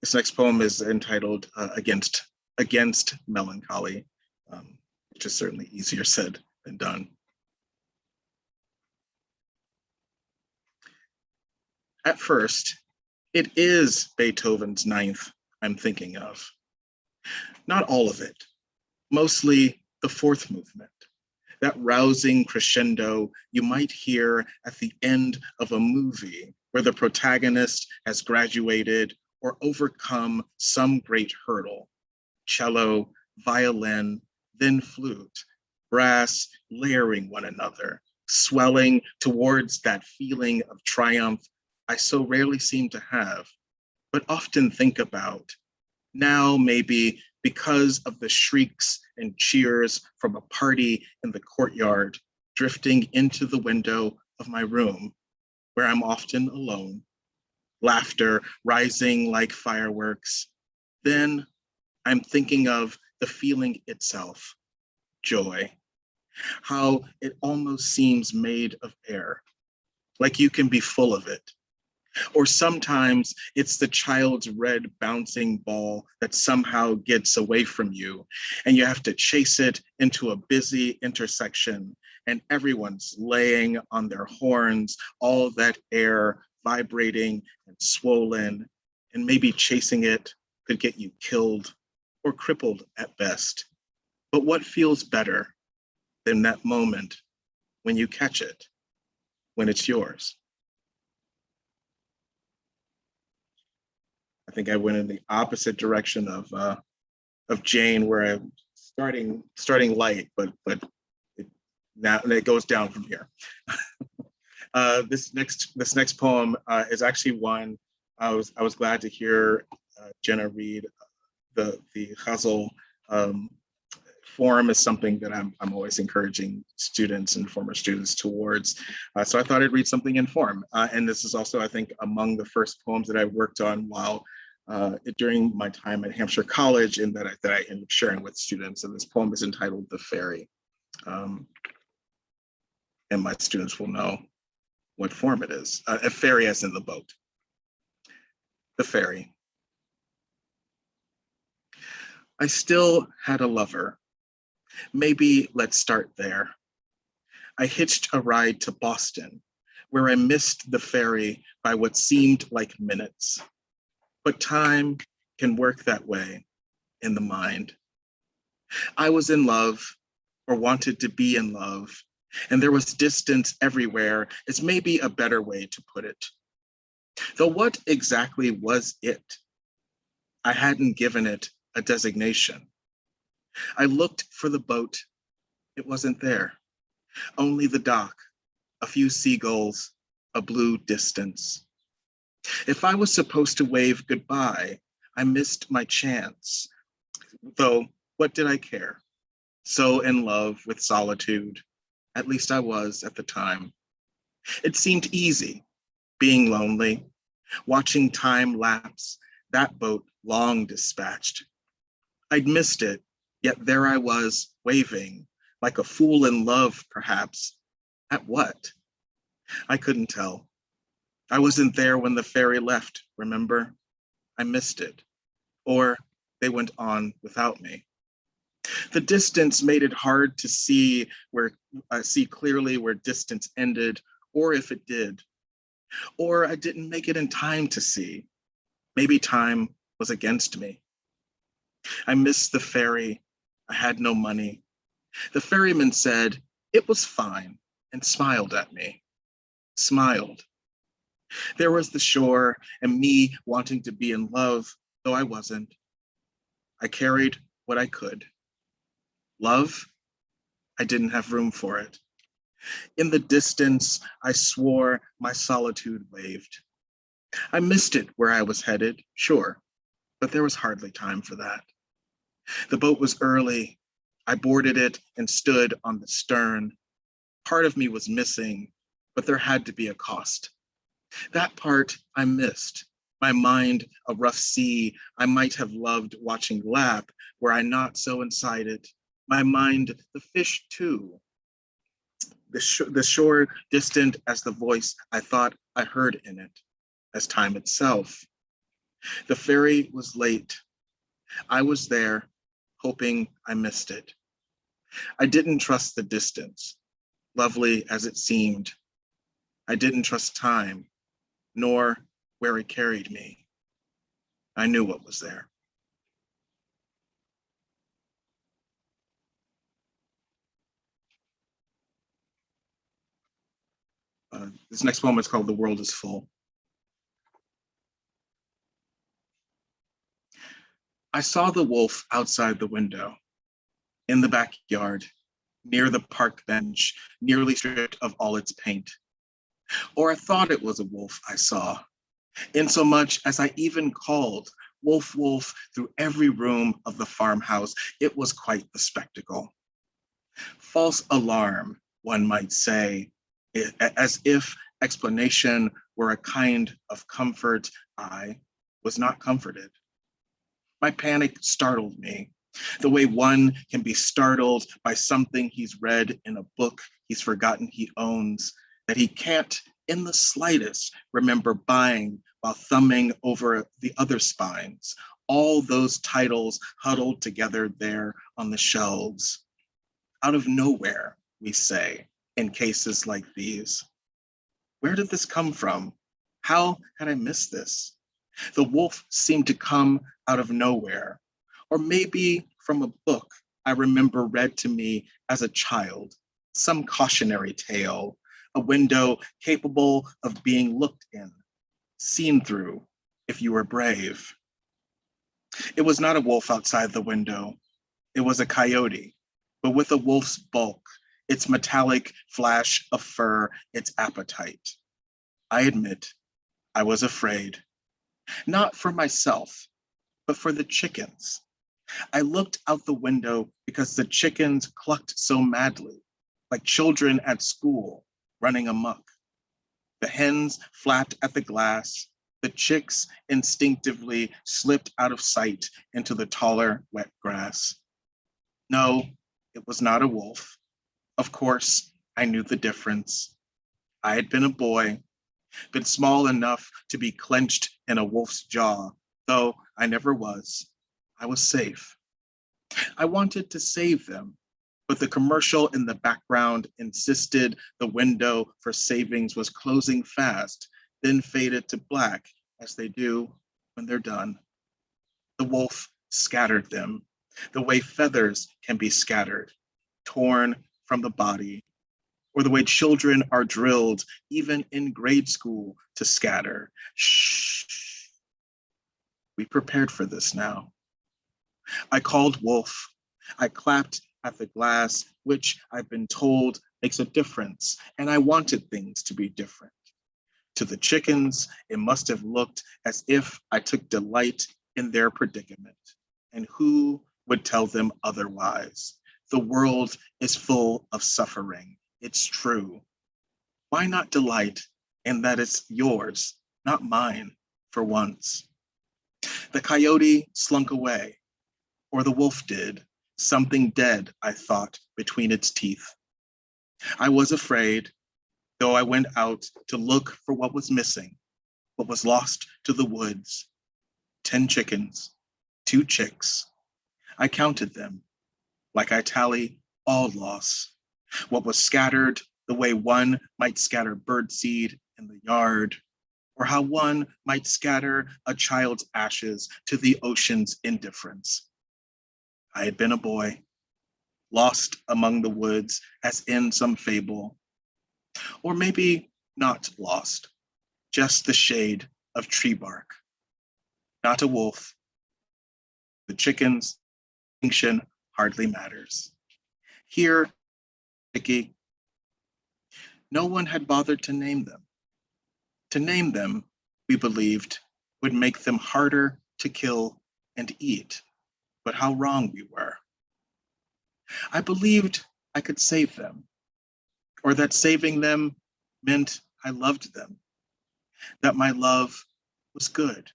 This next poem is entitled Against Melancholy, which is certainly easier said than done. At first, it is Beethoven's Ninth I'm thinking of. Not all of it, mostly the fourth movement, that rousing crescendo you might hear at the end of a movie where the protagonist has graduated or overcome some great hurdle. Cello, violin, then flute, brass layering one another, swelling towards that feeling of triumph I so rarely seem to have, but often think about. Now, maybe because of the shrieks and cheers from a party in the courtyard, drifting into the window of my room, where I'm often alone, laughter rising like fireworks. Then I'm thinking of the feeling itself, joy, how it almost seems made of air, like you can be full of it. Or sometimes it's the child's red bouncing ball that somehow gets away from you and you have to chase it into a busy intersection and everyone's laying on their horns, all that air vibrating and swollen, and maybe chasing it could get you killed or crippled at best. But what feels better than that moment when you catch it, when it's yours? I think I went in the opposite direction of Jane, where I'm starting light, but now it goes down from here. This next poem is actually one I was glad to hear Jenna read. The Ghazal form is something that I'm always encouraging students and former students towards. So I thought I'd read something in form. And this is also, I think, among the first poems that I worked on while during my time at Hampshire College, and that I am sharing with students. And this poem is entitled "The Ferry," and my students will know what form it is. A ferry as in the boat. The ferry. I still had a lover. Maybe let's start there. I hitched a ride to Boston, where I missed the ferry by what seemed like minutes. But time can work that way in the mind. I was in love, or wanted to be in love, and there was distance everywhere, is maybe a better way to put it. Though what exactly was it? I hadn't given it a designation. I looked for the boat. It wasn't there. Only the dock, a few seagulls, a blue distance. If I was supposed to wave goodbye, I missed my chance. Though, what did I care? So in love with solitude, at least I was at the time. It seemed easy, being lonely, watching time lapse, that boat long dispatched. I'd missed it, yet there I was, waving, like a fool in love, perhaps. At what? I couldn't tell. I wasn't there when the ferry left, remember? I missed it. Or they went on without me. The distance made it hard to see clearly where distance ended, or if it did. Or I didn't make it in time to see. Maybe time was against me. I missed the ferry. I had no money. The ferryman said it was fine and smiled at me. Smiled. There was the shore and me wanting to be in love, though I wasn't. I carried what I could. Love? I didn't have room for it. In the distance, I swore my solitude waved. I missed it where I was headed, sure, but there was hardly time for that. The boat was early. I boarded it and stood on the stern. Part of me was missing, but there had to be a cost. That part I missed. My mind, a rough sea, I might have loved watching lap, were I not so inside it. My mind, the fish too. The shore distant as the voice I thought I heard in it, as time itself. The ferry was late. I was there, hoping I missed it. I didn't trust the distance, lovely as it seemed. I didn't trust time, nor where it carried me. I knew what was there. This next poem is called "The World is Full." I saw the wolf outside the window, in the backyard, near the park bench, nearly stripped of all its paint. Or I thought it was a wolf I saw, insomuch as I even called, "Wolf, wolf," through every room of the farmhouse. It was quite the spectacle. False alarm, one might say, as if explanation were a kind of comfort. I was not comforted. My panic startled me, the way one can be startled by something he's read in a book he's forgotten he owns, that he can't in the slightest remember buying while thumbing over the other spines, all those titles huddled together there on the shelves. Out of nowhere, we say, in cases like these. Where did this come from? How had I missed this? The wolf seemed to come out of nowhere, or maybe from a book I remember read to me as a child, some cautionary tale, a window capable of being looked in, seen through, if you were brave. It was not a wolf outside the window. It was a coyote, but with a wolf's bulk, its metallic flash of fur, its appetite. I admit, I was afraid. Not for myself, but for the chickens. I looked out the window because the chickens clucked so madly, like children at school running amok. The hens flapped at the glass. The chicks instinctively slipped out of sight into the taller, wet grass. No, it was not a wolf. Of course, I knew the difference. I had been a boy, been small enough to be clenched in a wolf's jaw, though I never was. I was safe. I wanted to save them, but the commercial in the background insisted the window for savings was closing fast, then faded to black, as they do when they're done. The wolf scattered them, the way feathers can be scattered, torn from the body, or the way children are drilled, even in grade school, to scatter. Shh. We prepared for this now. I called wolf. I clapped at the glass, which I've been told makes a difference, and I wanted things to be different. To the chickens, it must have looked as if I took delight in their predicament. And who would tell them otherwise? The world is full of suffering. It's true. Why not delight in that it's yours, not mine, for once? The coyote slunk away, or the wolf did, something dead, I thought, between its teeth. I was afraid, though I went out to look for what was missing, what was lost to the woods. 10 chickens, 2 chicks. I counted them, like I tally all loss. What was scattered, the way one might scatter birdseed in the yard, or how one might scatter a child's ashes to the ocean's indifference. I had been a boy, lost among the woods as in some fable, or maybe not lost, just the shade of tree bark. Not a wolf. The chickens' distinction hardly matters. Here, Vicky, no one had bothered to name them. To name them, we believed, would make them harder to kill and eat. But how wrong we were. I believed I could save them, or that saving them meant I loved them, that my love was good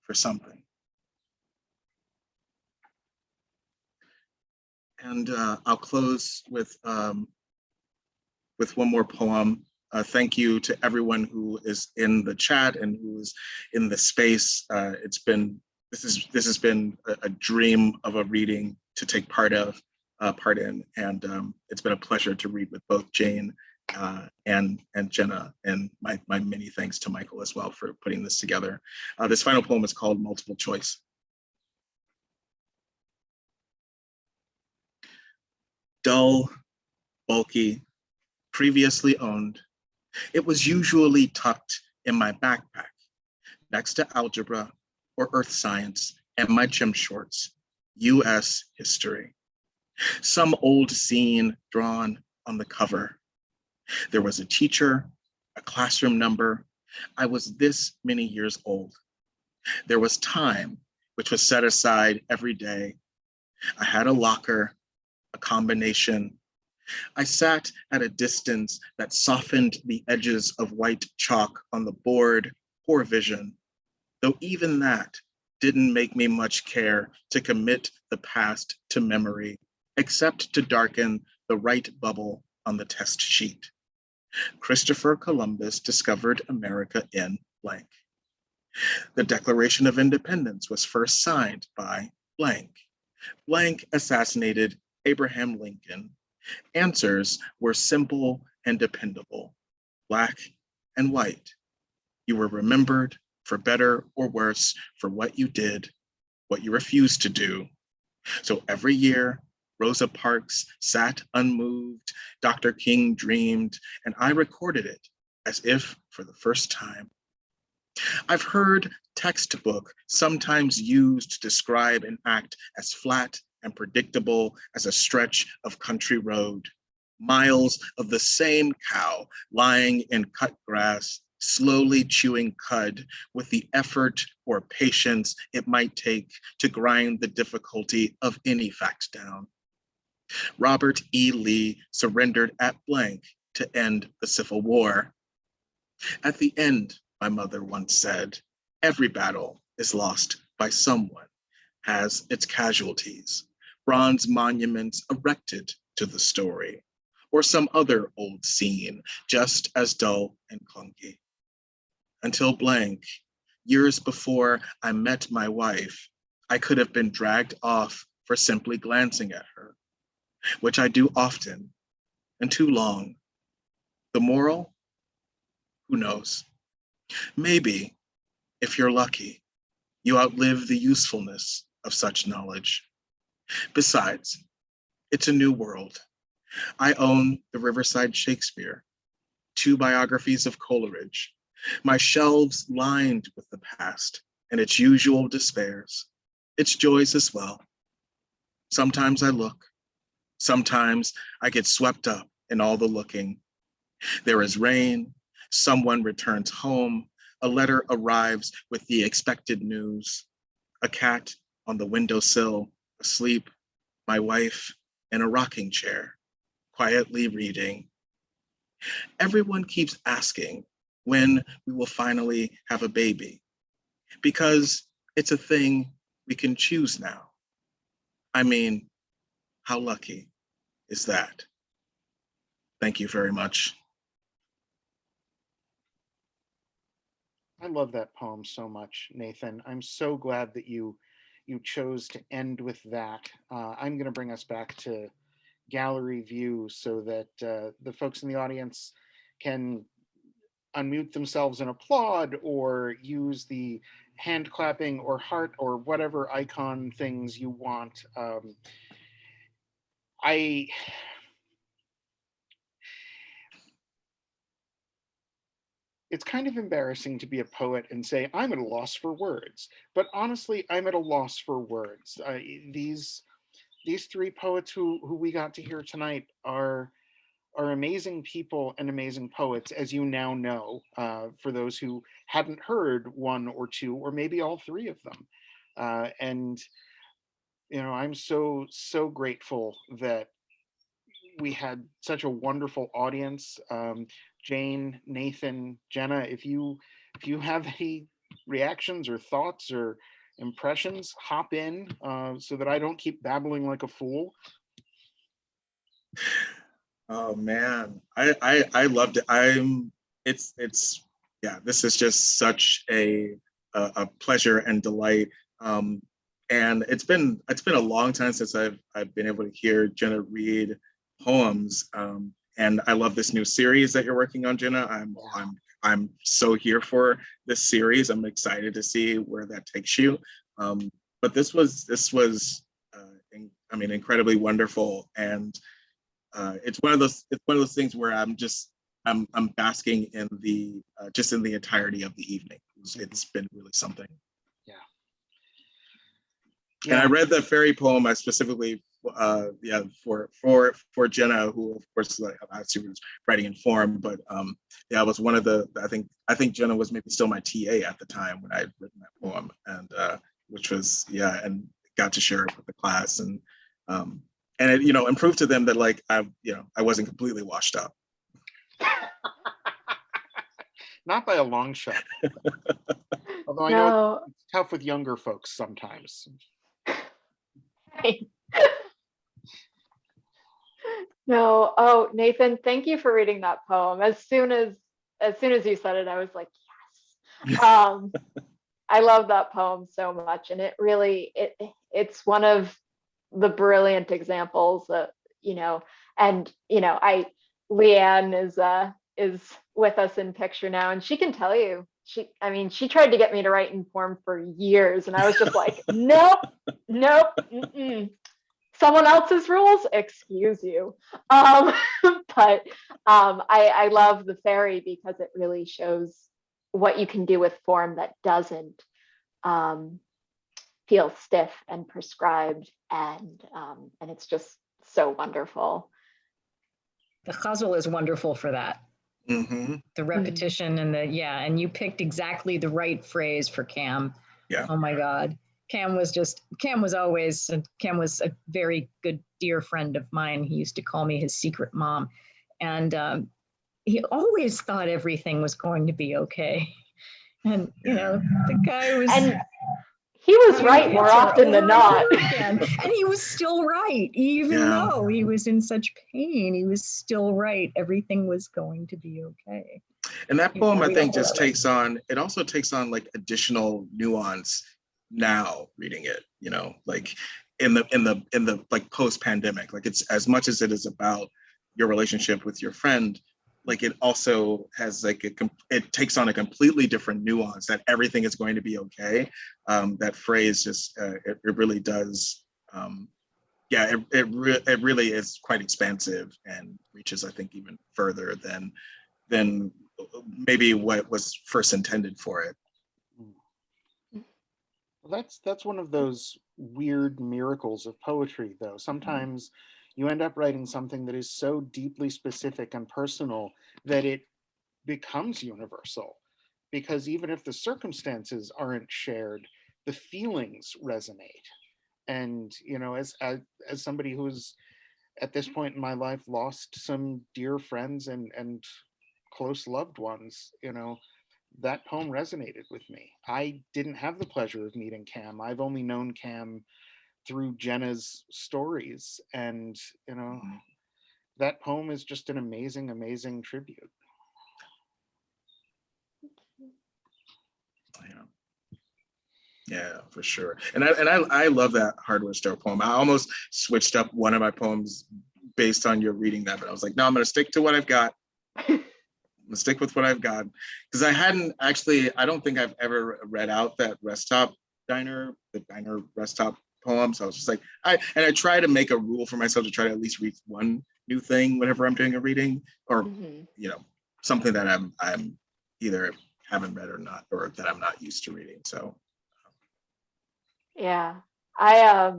for something. And I'll close with one more poem. Thank you to everyone who is in the chat and who is in the space. This has been a dream of a reading to take part in, and it's been a pleasure to read with both Jane and Jenna, and my many thanks to Michael as well for putting this together. This final poem is called Multiple Choice. Dull, bulky, previously owned, it was usually tucked in my backpack next to algebra or earth science and my gym shorts, US history. Some old scene drawn on the cover. There was a teacher, a classroom number. I was this many years old. There was time, which was set aside every day. I had a locker, a combination. I sat at a distance that softened the edges of white chalk on the board, poor vision, though even that didn't make me much care to commit the past to memory, except to darken the right bubble on the test sheet. Christopher Columbus discovered America in blank. The Declaration of Independence was first signed by blank. Blank assassinated Abraham Lincoln. Answers were simple and dependable, black and white. You were remembered for better or worse for what you did, what you refused to do. So every year, Rosa Parks sat unmoved, Dr. King dreamed, and I recorded it as if for the first time. I've heard textbook sometimes used to describe an act as flat and predictable as a stretch of country road. Miles of the same cow lying in cut grass, slowly chewing cud with the effort or patience it might take to grind the difficulty of any fact down. Robert E. Lee surrendered at blank to end the Civil War. At the end, my mother once said, Every battle is lost by someone, has its casualties, bronze monuments erected to the story, or some other old scene, just as dull and clunky. Until blank, years before I met my wife, I could have been dragged off for simply glancing at her, which I do often and too long. The moral? Who knows? Maybe, if you're lucky, you outlive the usefulness of such knowledge. Besides, it's a new world. I own the Riverside Shakespeare, 2 biographies of Coleridge, my shelves lined with the past and its usual despairs, its joys as well. Sometimes I look, sometimes I get swept up in all the looking. There is rain, someone returns home, a letter arrives with the expected news, a cat on the windowsill, asleep, my wife in a rocking chair, quietly reading. Everyone keeps asking when we will finally have a baby, because it's a thing we can choose now. I mean, how lucky is that? Thank you very much. I love that poem so much, Nathan. I'm so glad that you chose to end with that. I'm going to bring us back to gallery view so that the folks in the audience can unmute themselves and applaud, or use the hand clapping or heart or whatever icon things you want. It's kind of embarrassing to be a poet and say, I'm at a loss for words. But honestly, I'm at a loss for words. These 3 poets who we got to hear tonight are amazing people and amazing poets, as you now know, for those who hadn't heard 1 or 2, or maybe all 3 of them. And, I'm so grateful that we had such a wonderful audience. Jane, Nathan, Jenna, if you have any reactions or thoughts or impressions, hop in so that I don't keep babbling like a fool. Oh man, I loved it. It's yeah, this is just such a pleasure and delight. And it's been a long time since I've been able to hear Jenna read poems. And I love this new series that you're working on, Jenna. I'm so here for this series. I'm excited to see where that takes you. But this was incredibly wonderful, and it's one of those things where I'm basking in the just in the entirety of the evening. It's been really something. Yeah. And I read the fairy poem I specifically for Jenna, who of course she was writing in form, but it was one of the I think Jenna was maybe still my TA at the time when I had written that poem, and which was and got to share it with the class, and it and proved to them that I wasn't completely washed up. Not by a long shot. Although I know it's tough with younger folks sometimes. No. Oh, Nathan, thank you for reading that poem. As soon as you said it, I was like, yes. I love that poem so much, and it really it's one of the brilliant examples that Leanne is with us in picture now, and she can tell you, she tried to get me to write in form for years, and I was just like, nope, someone else's rules, excuse you. But I love the fairy because it really shows what you can do with form that doesn't feel stiff and prescribed, and it's just so wonderful. The ghazal is wonderful for that. Mm-hmm. The repetition and and you picked exactly the right phrase for Cam. Yeah. Oh my God. Cam was a very good dear friend of mine. He used to call me his secret mom. And he always thought everything was going to be okay. And, you know, the guy was. And he was right more often than not. And he was still right, even though he was in such pain, he was still right. Everything was going to be okay. And that poem, I think, just takes on, it also takes on like additional nuance now reading it, you know, like in the like post-pandemic, like it's as much as it is about your relationship with your friend, like it also has like it takes on a completely different nuance that everything is going to be okay. That phrase just it really does. Yeah, it really is quite expansive and reaches, I think, even further than maybe what was first intended for it. Well, that's one of those weird miracles of poetry, though. Sometimes you end up writing something that is so deeply specific and personal that it becomes universal, because even if the circumstances aren't shared, the feelings resonate. And you know, as somebody who's at this point in my life lost some dear friends and close loved ones, you know, that poem resonated with me. I didn't have the pleasure of meeting Cam. I've only known Cam through Jenna's stories, and you know, that poem is just an amazing, amazing tribute. Yeah, for sure. And I love that hardware store poem. I almost switched up one of my poems based on your reading that, but I was like, no, I'm going to stick to what I've got. I'm gonna stick with what I've got, because I hadn't actually, I don't think I've ever read out that the diner rest stop poem. So I was just like, I try to make a rule for myself to try to at least read one new thing whenever I'm doing a reading, or you know, something that I'm either haven't read or not, or that I'm not used to reading. So Yeah, I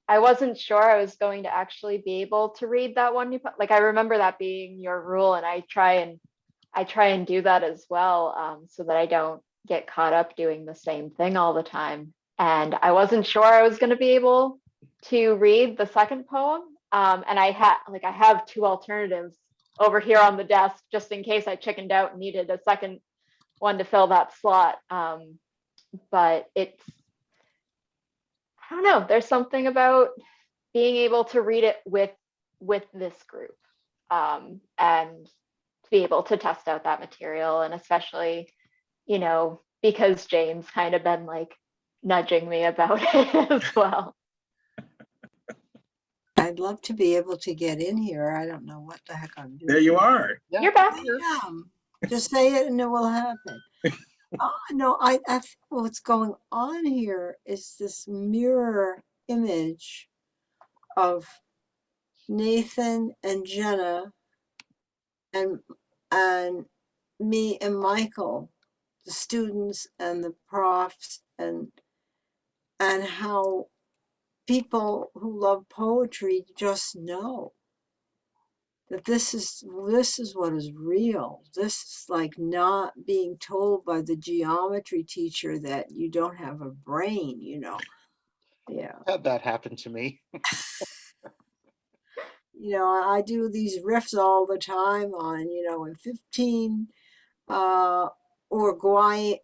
wasn't sure I was going to actually be able to read that one. Like I remember that being your rule, and I try and do that as well, so that I don't get caught up doing the same thing all the time. And I wasn't sure I was going to be able to read the second poem. And I have two alternatives over here on the desk just in case I chickened out and needed a second one to fill that slot. But it's, I don't know, there's something about being able to read it with this group, and to be able to test out that material. And especially, you know, because Jane's kind of been like nudging me about it as well. I'd love to be able to get in here. I don't know what the heck I'm doing. there you are. Yeah, You're back. Just say it and it will happen. Oh, no, I what's going on here is this mirror image of Nathan and Jenna and me and Michael, the students and the profs, and how people who love poetry just know that this is what is real. This is like not being told by the geometry teacher that you don't have a brain, you know. Yeah. had that happen to me. You know, I do these riffs all the time on, you know, in 15 Uruguay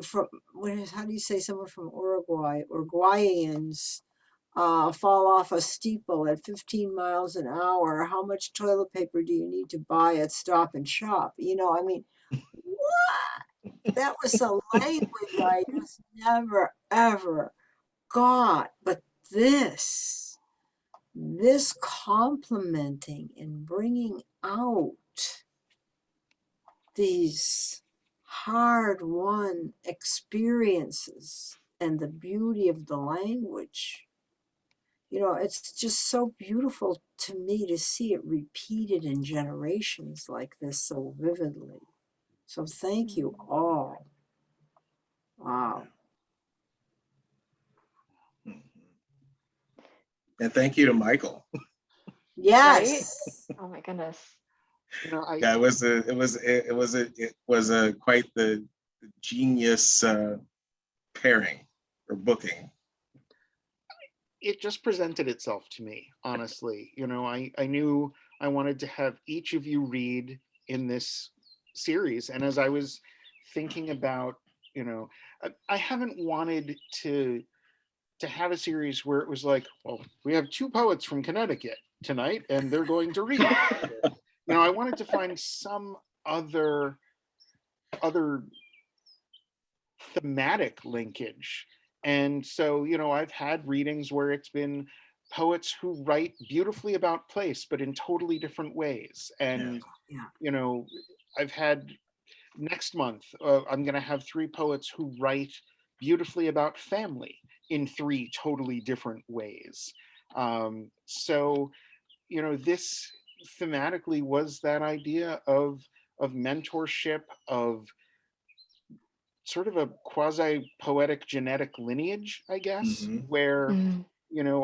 from how do you say someone from Uruguay? Uruguayans fall off a steeple at 15 miles an hour. How much toilet paper do you need to buy at Stop and Shop? You know, I mean, what? That was a language I just never, ever got. But this complementing and bringing out these hard-won experiences and the beauty of the language. You know, it's just so beautiful to me to see it repeated in generations like this so vividly. So thank you all. Wow. And thank you to Michael. Yes. Right? Oh my goodness. You know, Yeah, it was a quite the genius pairing or booking. it just presented itself to me, honestly. You know, I knew I wanted to have each of you read in this series. And as I was thinking about, I haven't wanted to have a series where it was like, well, we have two poets from Connecticut tonight and they're going to read. I wanted to find some other thematic linkage. And so, I've had readings where it's been poets who write beautifully about place, but in totally different ways. And, Yeah. I've had next month, I'm going to have three poets who write beautifully about family in three totally different ways. So, this thematically was that idea of mentorship, of sort of a quasi poetic genetic lineage, I guess, Mhm. where, Mm.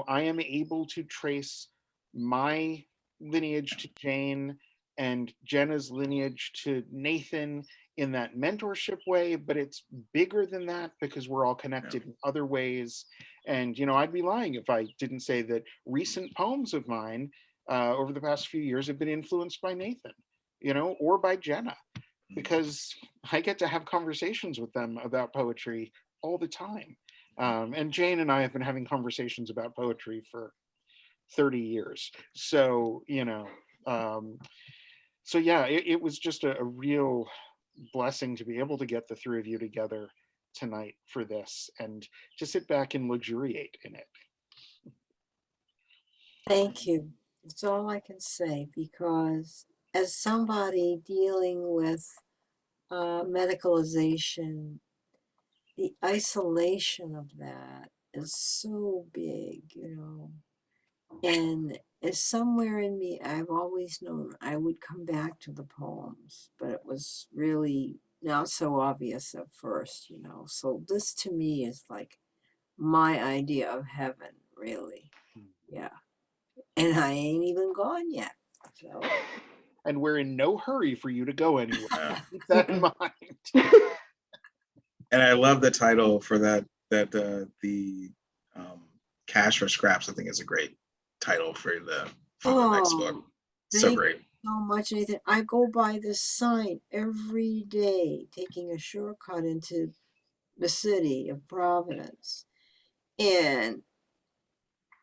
I am able to trace my lineage to Jane and Jenna's lineage to Nathan in that mentorship way, but it's bigger than that because we're all connected in other ways. And, I'd be lying if I didn't say that recent poems of mine over the past few years have been influenced by Nathan, or by Jenna, because I get to have conversations with them about poetry all the time. And Jane and I have been having conversations about poetry for 30 years. So, so yeah, it was just a real blessing to be able to get the three of you together tonight for this and to sit back and luxuriate in it. Thank you. That's all I can say, because as somebody dealing with medicalization, the isolation of that is so big, and it's somewhere in me. I've always known I would come back to the poems, but it was really not so obvious at first, So this to me is like my idea of heaven, really. Yeah. And I ain't even gone yet. So And we're in no hurry for you to go anywhere. Yeah. Keep that in mind. And I love the title for that. The Cash for Scraps, I think, is a great title for the next book. So thank great. you so much, Nathan. I go by this sign every day, taking a shortcut into the city of Providence. And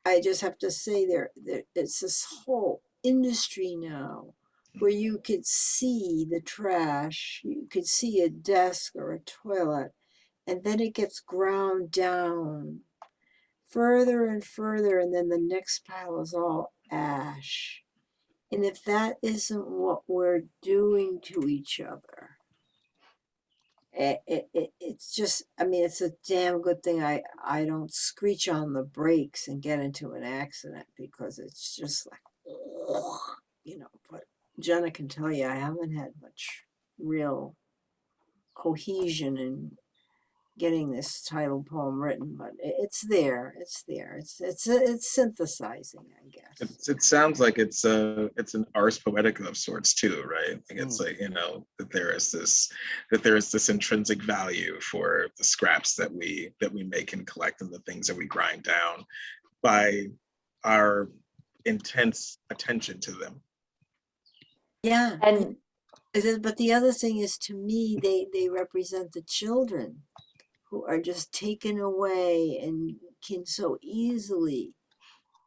I just have to say it's this whole industry now where you could see the trash, you could see a desk or a toilet, and then it gets ground down further and further, and then the next pile is all ash. And if that isn't what we're doing to each other, it's just, I mean, it's a damn good thing I don't screech on the brakes and get into an accident, because it's just like, but Jenna can tell you I haven't had much real cohesion in getting this title poem written, but it's there. It's synthesizing, I guess. It sounds like it's an ars poetica of sorts too, right? Like it's like, that there is this intrinsic value for the scraps that we make and collect, and the things that we grind down by our intense attention to them. Yeah. And But the other thing is, to me, they represent the children who are just taken away and can so easily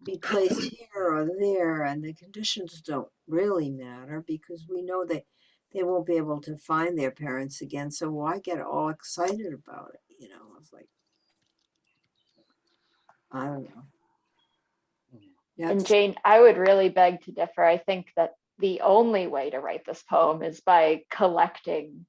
be placed here or there, and the conditions don't really matter because we know that they won't be able to find their parents again. So why get all excited about it? It's like, I don't know. Yeah, And Jane, I would really beg to differ. I think that the only way to write this poem is by collecting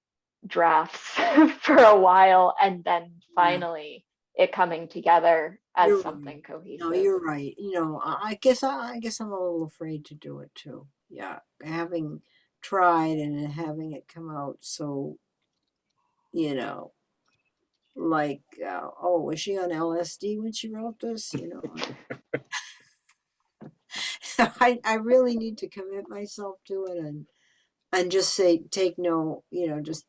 drafts for a while and then finally it coming together as you're something right. cohesive. No, you're right. I guess I'm a little afraid to do it too. Yeah, having tried and having it come out so, like, oh, was she on LSD when she wrote this? I really need to commit myself to it and just say, take no, just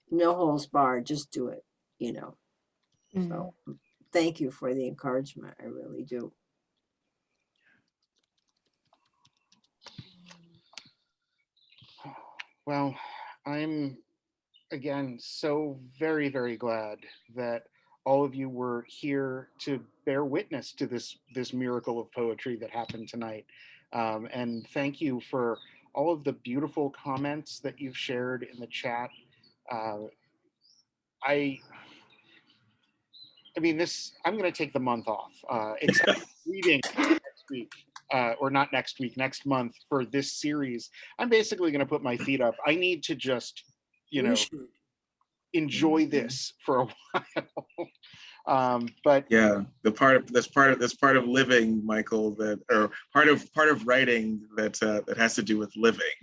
no holds barred, just do it, So thank you for the encouragement. I really do. Well, I'm again, so very, very glad that all of you were here to bear witness to this miracle of poetry that happened tonight. And thank you for all of the beautiful comments that you've shared in the chat. Uh, I I mean, I'm going to take the month off, except reading next week, or not next week, next month for this series. I'm basically going to put my feet up. I need to just, you We know, should. enjoy this for a while. But Yeah, this part of living, Michael, that or part of writing that that has to do with living.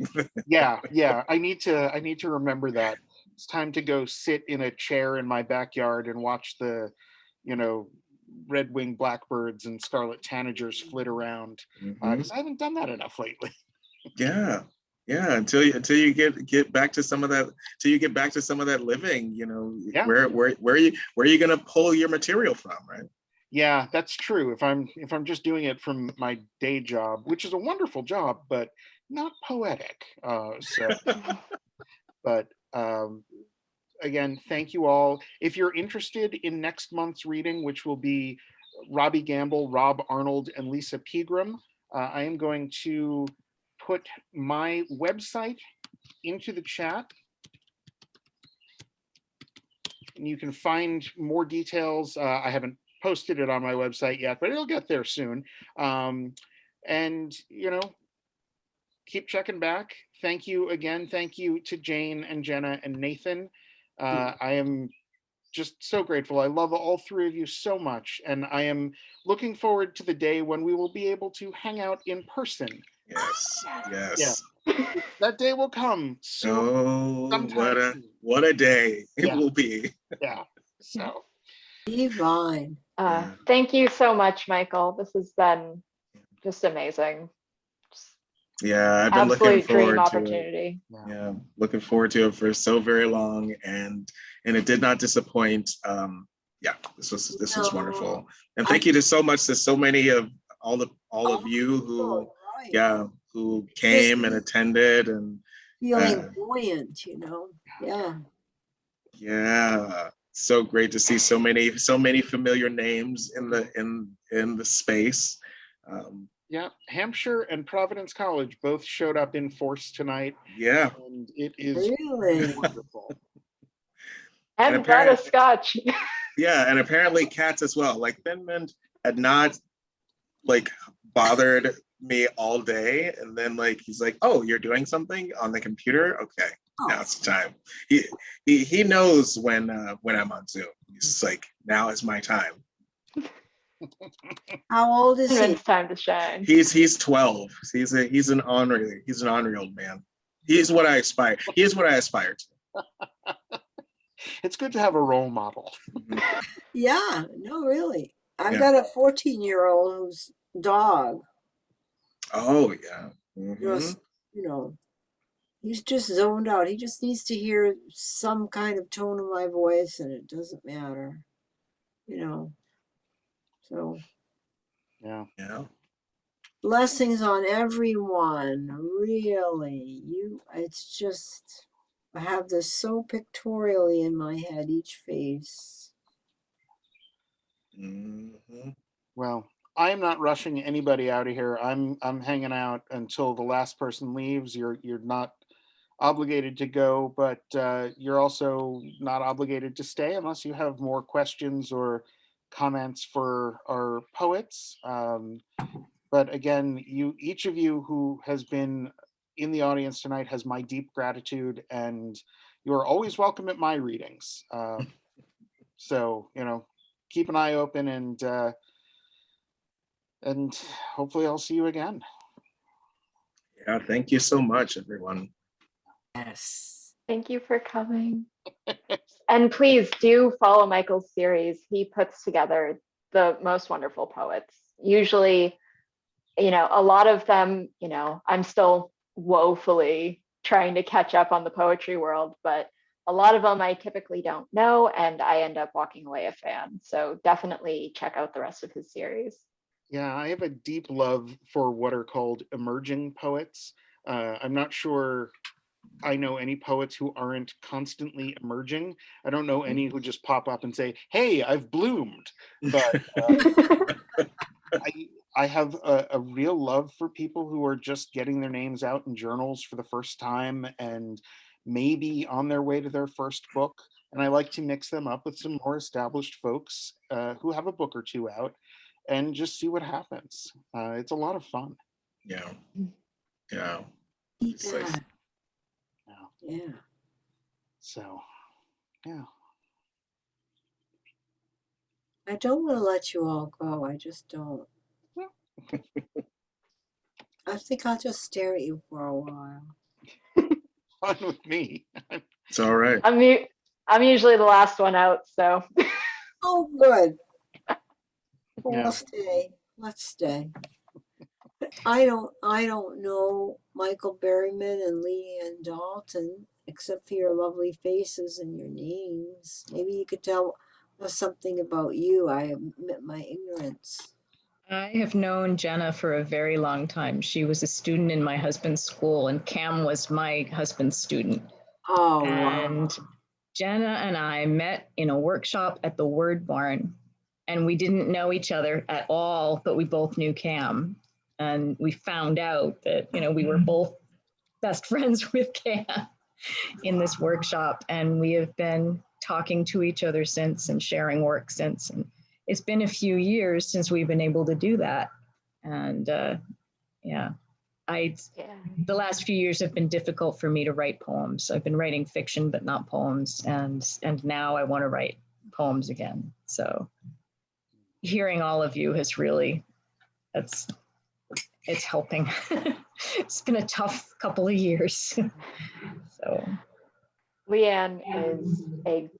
yeah, I need to remember that. It's time to go sit in a chair in my backyard and watch the, you know, red-winged blackbirds and scarlet tanagers flit around, Mhm. because I haven't done that enough lately. Yeah, yeah. Until you get back to some of that, till you get back to some of that living, you know, Yeah. where are you gonna pull your material from, right? Yeah, that's true. If I'm just doing it from my day job, which is a wonderful job, but not poetic. But again, thank you all. If you're interested in next month's reading, which will be Robbie Gamble, Rob Arnold, and Lisa Pegram, I am going to put my website into the chat, and you can find more details. I haven't posted it on my website yet, but it'll get there soon. And keep checking back. Thank you again. Thank you to Jane and Jenna and Nathan. I am just so grateful. I love all three of you so much, and I am looking forward to the day when we will be able to hang out in person. Yes, Yeah, yes. that day will come soon. Oh, Sometime soon. what a day it Yeah. will be. Yeah. So Divine. Yeah. Thank you so much, Michael. This has been just amazing. Just Yeah, I've been looking absolute dream forward to it. opportunity. Yeah, looking forward to it for so very long, and it did not disappoint. Yeah, this was wonderful, and thank you to so much to so many of all of you who, Right. yeah, who came and attended, and Feeling buoyant, Yeah. yeah, so great to see so many familiar names in the space. yeah, Hampshire and Providence College both showed up in force tonight, Yeah, and it is Really? wonderful. And brought a scotch. yeah, and apparently cats as well. Like Finmund had not like bothered me all day, and then like he's like, "Oh, you're doing something on the computer? Okay, now it's time." He knows when I'm on Zoom. He's just like, "Now is my time." How old is he? It's time to shine. He's 12. He's an ornery old man. He is what I aspire to. It's good to have a role model. Yeah, no, really. I've Yeah. got a 14-year-old who's dog. Oh yeah. Just, he's just zoned out. He just needs to hear some kind of tone of my voice, and it doesn't matter. So Yeah. blessings on everyone. Really. It's just, I have this so pictorially in my head, each face. Well, I am not rushing anybody out of here. I'm hanging out until the last person leaves. You're not obligated to go, but you're also not obligated to stay unless you have more questions or comments for our poets. But again, each of you who has been in the audience tonight has my deep gratitude, and you are always welcome at my readings. So keep an eye open, and hopefully I'll see you again. Yeah, thank you so much, everyone. Yes. Thank you for coming. And please do follow Michael's series. He puts together the most wonderful poets. Usually, a lot of them, I'm still woefully trying to catch up on the poetry world, but a lot of them I typically don't know, and I end up walking away a fan. So definitely check out the rest of his series. Yeah, I have a deep love for what are called emerging poets. I'm not sure I know any poets who aren't constantly emerging. I don't know any who just pop up and say, "Hey, I've bloomed." But I have a real love for people who are just getting their names out in journals for the first time and maybe on their way to their first book. And I like to mix them up with some more established folks who have a book or two out and just see what happens. It's a lot of fun. Yeah. Yeah. Yeah. Yeah. Yeah. So, yeah. I don't want to let you all go. I just don't. I think I'll just stare at you for a while. Fun with me. It's all right. I'm usually the last one out, so. Oh, good. Yeah. We'll stay. Let's stay. I don't know Michael Berryman and Leanne Dalton, except for your lovely faces and your names. Maybe you could tell us something about you. I admit my ignorance. I have known Jenna for a very long time. She was a student in my husband's school, and Cam was my husband's student. Oh, And wow. Jenna and I met in a workshop at the Word Barn, and we didn't know each other at all, but we both knew Cam. And we found out that, we were both best friends with Cam in this workshop. And we have been talking to each other since and sharing work since. And it's been a few years since we've been able to do that. And the last few years have been difficult for me to write poems. I've been writing fiction, but not poems. And now I want to write poems again. So hearing all of you has really, it's helping. It's been a tough couple of years. So Leanne is a